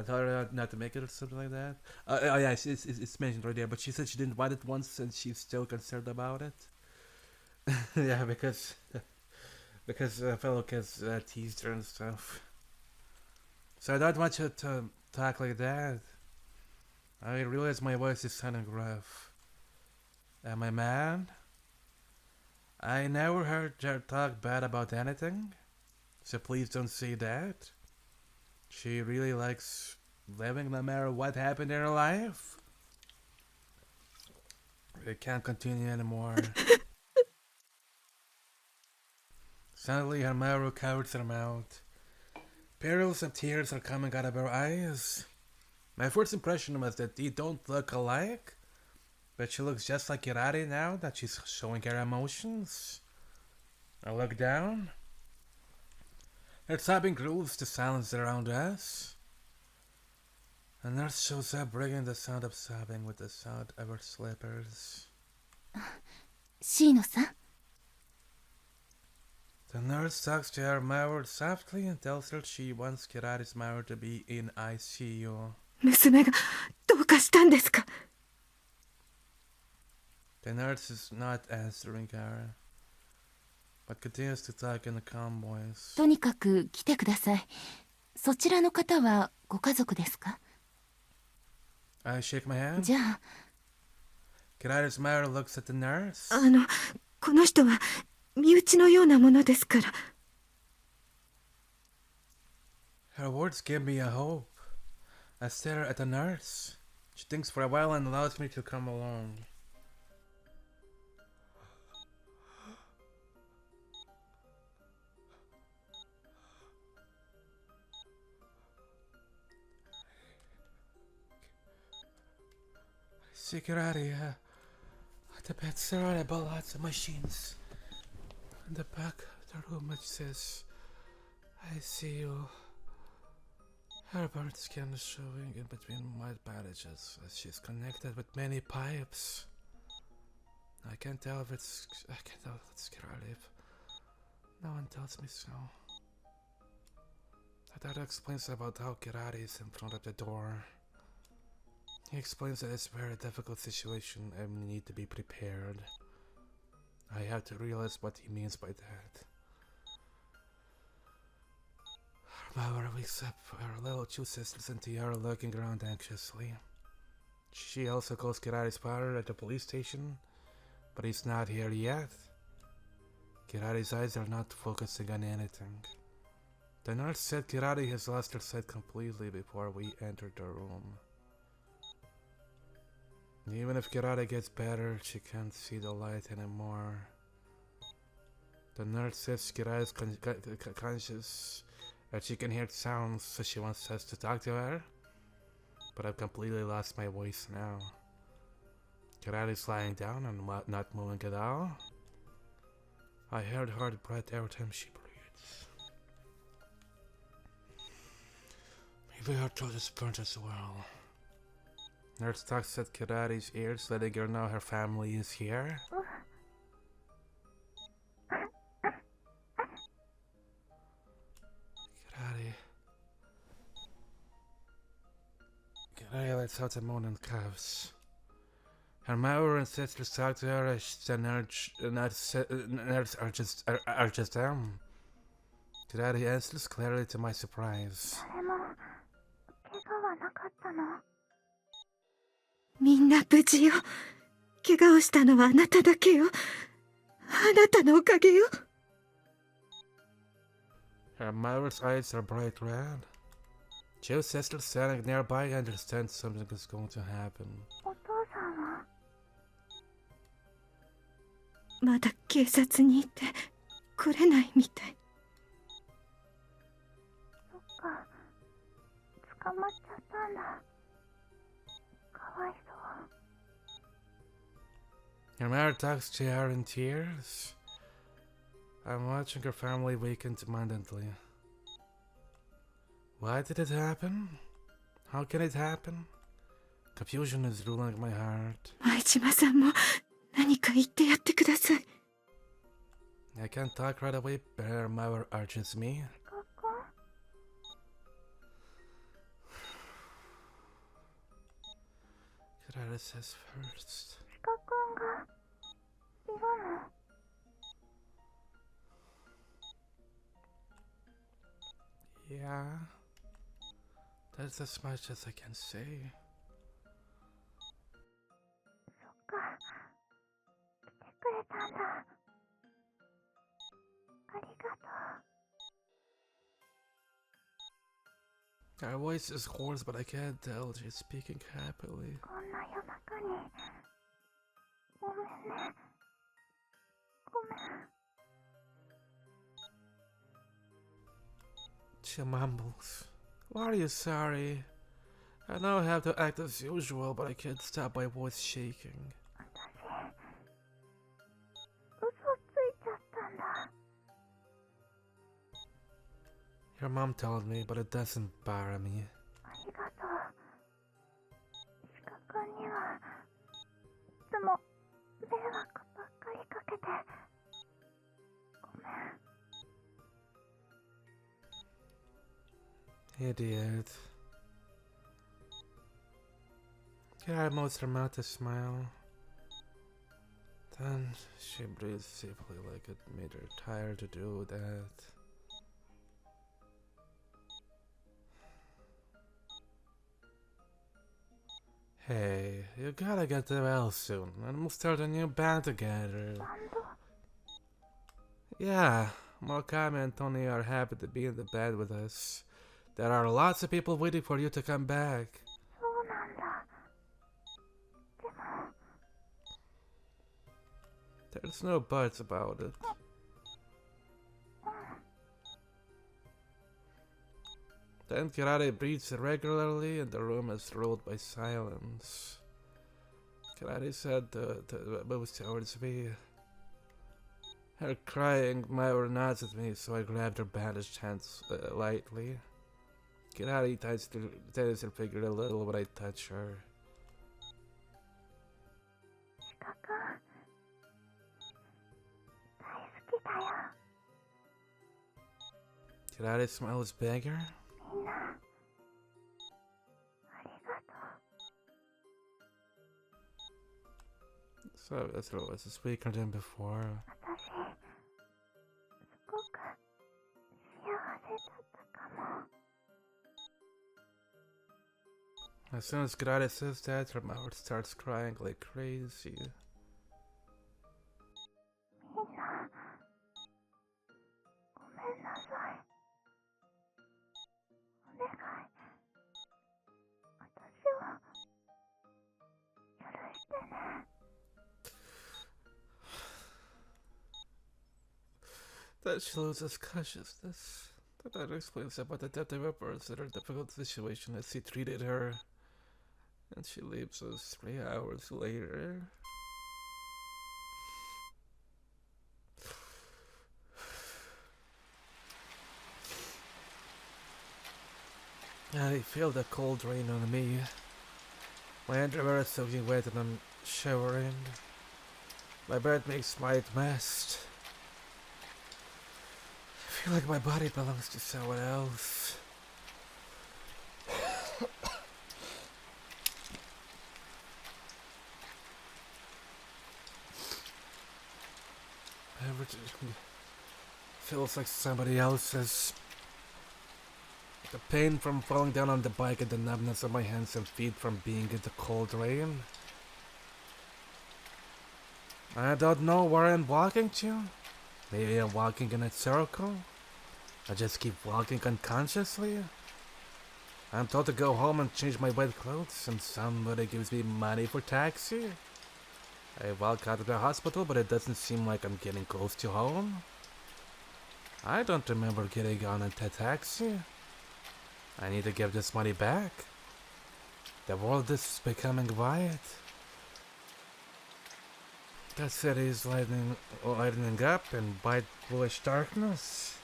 told her not to make it or something like that. Oh yeah, it's mentioned right there. But she said she didn't want it once and she's still concerned about it. Yeah, because fellow kids teased her and stuff. So I don't want you to talk like that. I realize my voice is sounding rough. Am I mad? I never heard her talk bad about anything, so please don't say that. She really likes living no matter what happened in her life. It can't continue anymore. Suddenly, her mouth covers her mouth. Perils and tears are coming out of her eyes. My first impression was that they don't look alike, but she looks just like Kirari now that she's showing her emotions. I look down. Her sobbing grooves the silence around us. A nurse shows up, bringing the sound of sobbing with the sound of her slippers. シーノさん The nurse talks to her mother softly and tells her she wants Kirari's mother to be in ICU. 娘がどうかしたんですか？ The nurse is not answering her, but continues to talk in a calm voice. とにかく来てください。そちらの方はご家族ですか？ I shake my hand. じゃあ Kirari's mother looks at the nurse. この人は身内のようなものですから。 Her words give me a hope. I stare at the nurse. She thinks for a while and allows me to come along. See Kirari, at the bed surrounded by lots of machines. In the back of the room it says, I see you. Her burnt skin is showing in between white bandages as she's connected with many pipes. I can't tell if it's Kirari. No one tells me so. The doctor explains about how Kirari is in front of the door. He explains that it's a very difficult situation and we need to be prepared. I have to realize what he means by that. Her mother wakes up, her little two sisters and Tiara looking around anxiously. She also calls Kirari's father at the police station, but he's not here yet. Kirari's eyes are not focusing on anything. The nurse said Kirari has lost her sight completely before we entered the room. Even if Kirari gets better, she can't see the light anymore. The nurse says Kirari is conscious, and she can hear sounds, so she wants us to talk to her. But I've completely lost my voice now. Kirari is lying down and not moving at all. I heard her breath every time she breathes. Maybe her throat is burnt as well. Nurse talks at Kirari's ears, letting her know her family is here. Kirari lets out a moan and coughs. Her mother and sisters talk to her as the nurse urges them. Kirari answers clearly to my surprise. 誰も怪我はなかったの？みんな無事よ。怪我をしたのはあなただけよ。あなたのおかげよ。 Her mother's eyes are bright red. Two sisters standing nearby understand something is going to happen. お父さんはまだ警察にいて来れないみたい。そっか、捕まっちゃったんだ。かわいそう。 Her mother talks to her in tears. I'm watching her family weaken dependently. Why did it happen? How can it happen? Confusion is ruling my heart. 前島さんも何か言ってやってください。 I can't talk right away, but her mother urges me. 学校 Kirari says first. シカ君がいるの？ Yeah. That's as much as I can say. そっか、来てくれたんだ。Her voice is hoarse, but I can't tell she's speaking happily. こんな夜中にごめんね。ごめん。 She mumbles. Why are you sorry? I know I have to act as usual, but I can't stop my voice shaking. 嘘ついちゃったんだ。 Your mom told me, but it doesn't bother me. ありがとう。鹿くんにはいつも迷惑ばっかりかけてごめん。 Idiot. Kira moves her mouth to smile. Then she breathes deeply like it made her tired to do that. Hey, you gotta get well soon, and we'll start a new band together. バンド Yeah, Murakami and Tony are happy to be in the band with us. There are lots of people waiting for you to come back. そうなんだ。でも There's no buts about it. Then Karate breathes irregularly and the room is ruled by silence. Karate said moves towards me. Her crying Myra nods at me, so I grabbed her bandaged hands lightly. Karate tightens her figure a little when I touch her. 鹿くん大好きだよ。 Karate smiles bigger. みんなありがとう。 So that's what was speaker than before. 私すごく幸せだったかも。 As soon as Karate says that, her mouth starts crying like crazy. みんなごめんなさい。お願い。私を許してね。 Then she loses consciousness. That explains about the death of her birds and her difficult situation as he treated her. And she leaves us 3 hours later. I feel the cold rain on me. My underwear is soaking wet and I'm shivering. My bed makes my mess. I feel like my body belongs to someone else. Everything feels like somebody else's. The pain from falling down on the bike and the numbness of my hands and feet from being in the cold rain. I don't know where I'm walking to. Maybe I'm walking in a circle. I just keep walking unconsciously. I'm told to go home and change my wet clothes, and somebody gives me money for taxi. I walk out of the hospital, but it doesn't seem like I'm getting close to home. I don't remember getting on a taxi. I need to give this money back. The world is becoming quiet. The city is lightening up in bright bluish darkness.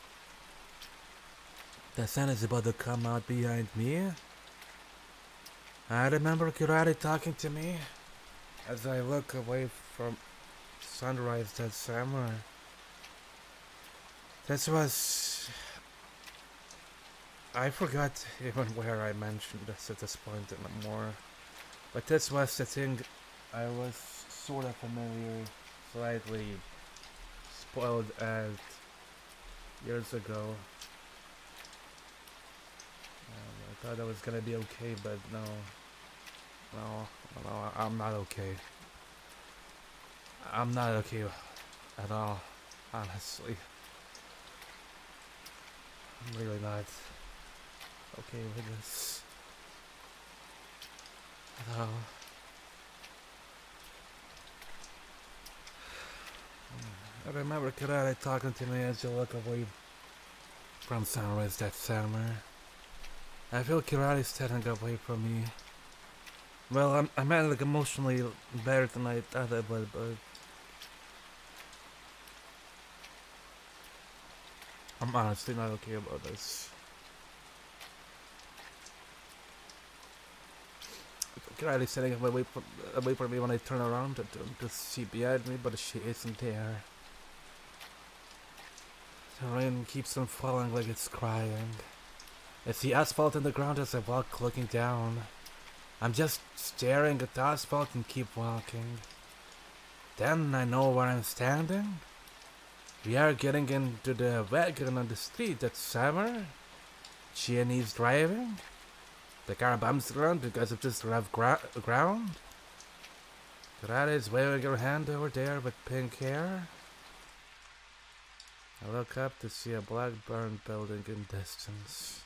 The sun is about to come out behind me. I remember Kirari talking to me as I look away from sunrise that summer. This was... I forgot even where I mentioned this at this point anymore. But this was the thing I was sort of familiar, slightly spoiled at years ago. I thought I was gonna be okay, but no, I'm not okay. I'm not okay at all, honestly. I'm really not okay with this. Hello. I remember Karate talking to me as you look away from sunrise that summer. I feel Kirare's standing away from me. Well, I'm like emotionally better than I thought I would, but I'm honestly not okay about this. Kirare's standing away from me when I turn around to see behind me, but she isn't there. The rain keeps on falling like it's crying. I see asphalt in the ground as I walk, looking down. I'm just staring at the asphalt and keep walking. Then I know where I'm standing. We are getting into the wagon on the street that summer. Chiane's driving. The car bumps around because of this rough ground. Karate is waving her hand over there with pink hair. I look up to see a black burned building in distance.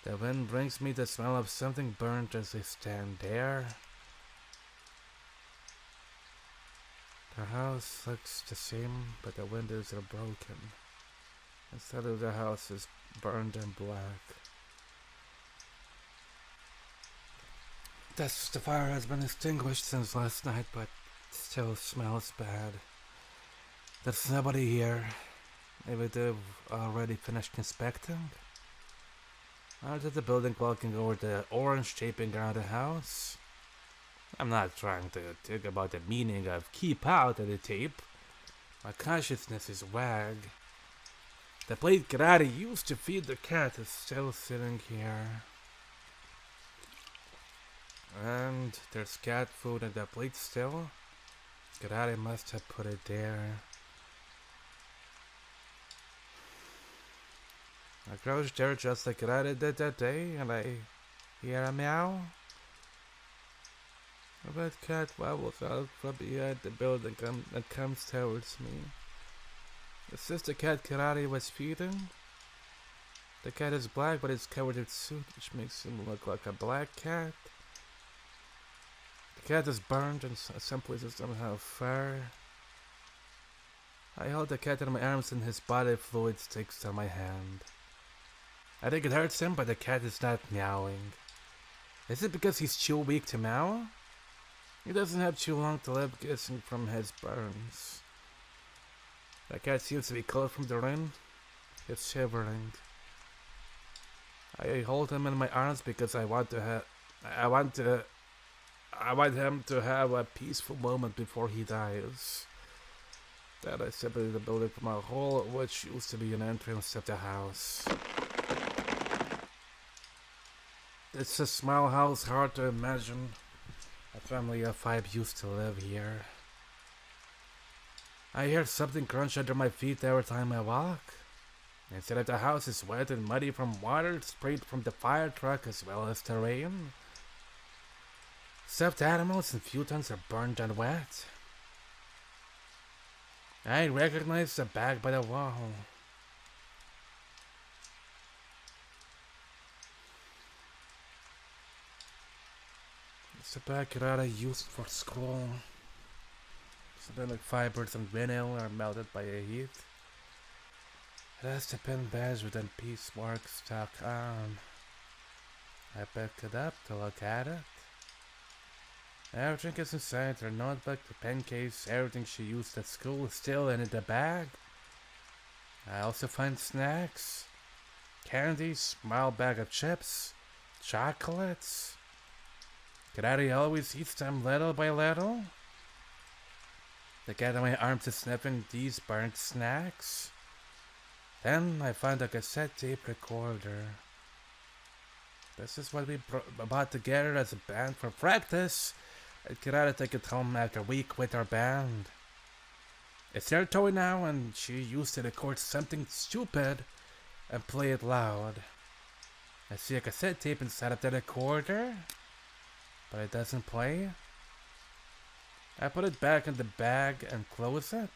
The wind brings me the smell of something burnt as I stand there. The house looks the same, but the windows are broken. Instead of the house is burned and black. The fire has been extinguished since last night, but still smells bad. There's nobody here. Maybe they've already finished inspecting. Out of the building, walking over the orange taping around the house. I'm not trying to think about the meaning of keep out of the tape. My consciousness is wag. The plate Karate used to feed the cat is still sitting here. And there's cat food in the plate still. Karate must have put it there. I crouch there just like Karate did that day, and I hear a meow. A red cat wobbles out from behind the building and comes towards me. Is this the cat Karate was feeding? The cat is black, but it's covered in soot, which makes him look like a black cat. The cat is burned, and some places don't have fur. I hold the cat in my arms, and his body fluid sticks to my hand. I think it hurts him, but the cat is not meowing. Is it because he's too weak to meow? He doesn't have too long to live, guessing from his burns. The cat seems to be cold from the rain. It's shivering. I hold him in my arms because I want him to have a peaceful moment before he dies. Then I separated the building from a hole which used to be an entrance of the house. It's a small house, hard to imagine. A family of 5 used to live here. I hear something crunch under my feet every time I walk. Instead of the house is wet and muddy from water sprayed from the fire truck as well as the rain. Stuffed animals and futons are burned and wet. I recognize the bag by the wall. It's a bag Karate used for school. Ceramic fibers and vinyl are melted by a heat. It has the pin badge with a piece mark stuck on. I picked it up to look at it. Everything is inside, her notebook, the pen case, everything she used at school is still in the bag. I also find snacks, candies, small bag of chips, chocolates. Karate always eats them little by little. The cat in my arms is sniffing these burnt snacks. Then I find a cassette tape recorder. This is what we bought together as a band for practice. And Karate take it home after a week with our band. It's her toy now, and she used to record something stupid and play it loud. I see a cassette tape inside of the recorder, but it doesn't play. I put it back in the bag and close it.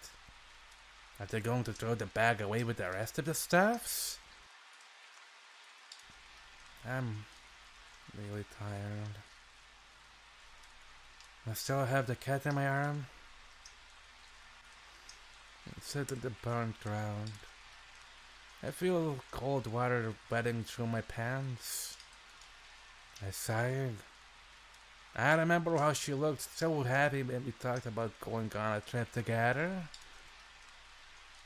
Are they going to throw the bag away with the rest of the stuffs? I'm really tired. I still have the cat in my arm. Sit in the burnt ground. I feel cold water wetting through my pants. I sighed. I remember how she looked so happy when we talked about going on a trip together.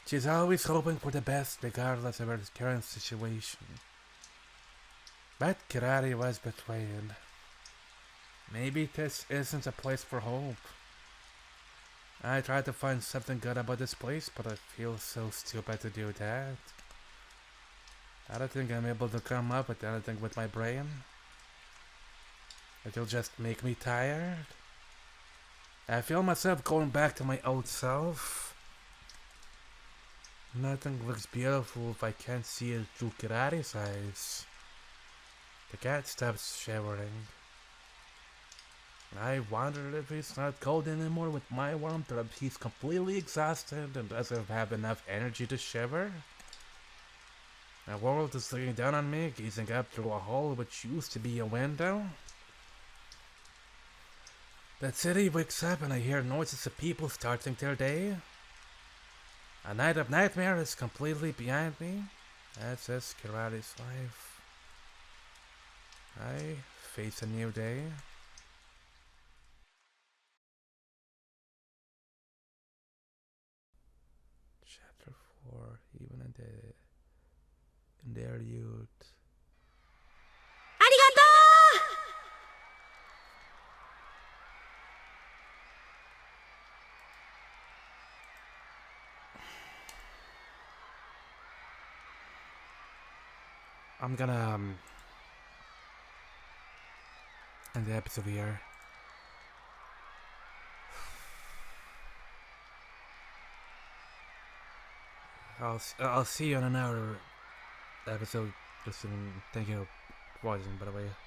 She's always hoping for the best regardless of her current situation. But Kirari was betrayed. Maybe this isn't a place for hope. I tried to find something good about this place, but I feel so stupid to do that. I don't think I'm able to come up with anything with my brain. It'll just make me tired. I feel myself going back to my old self. Nothing looks beautiful if I can't see it through Kirari's eyes. The cat stops shivering. I wonder if he's not cold anymore with my warmth, or if he's completely exhausted and doesn't have enough energy to shiver. The world is looking down on me, gazing up through a hole which used to be a window. The city wakes up and I hear noises of people starting their day. A night of nightmare is completely behind me. That's just Kirari's life. I face a new day. Chapter 4, even in their youth. ありがとう I'm gonna end the episode here. I'll see you in another episode soon. Thank you for watching, by the way.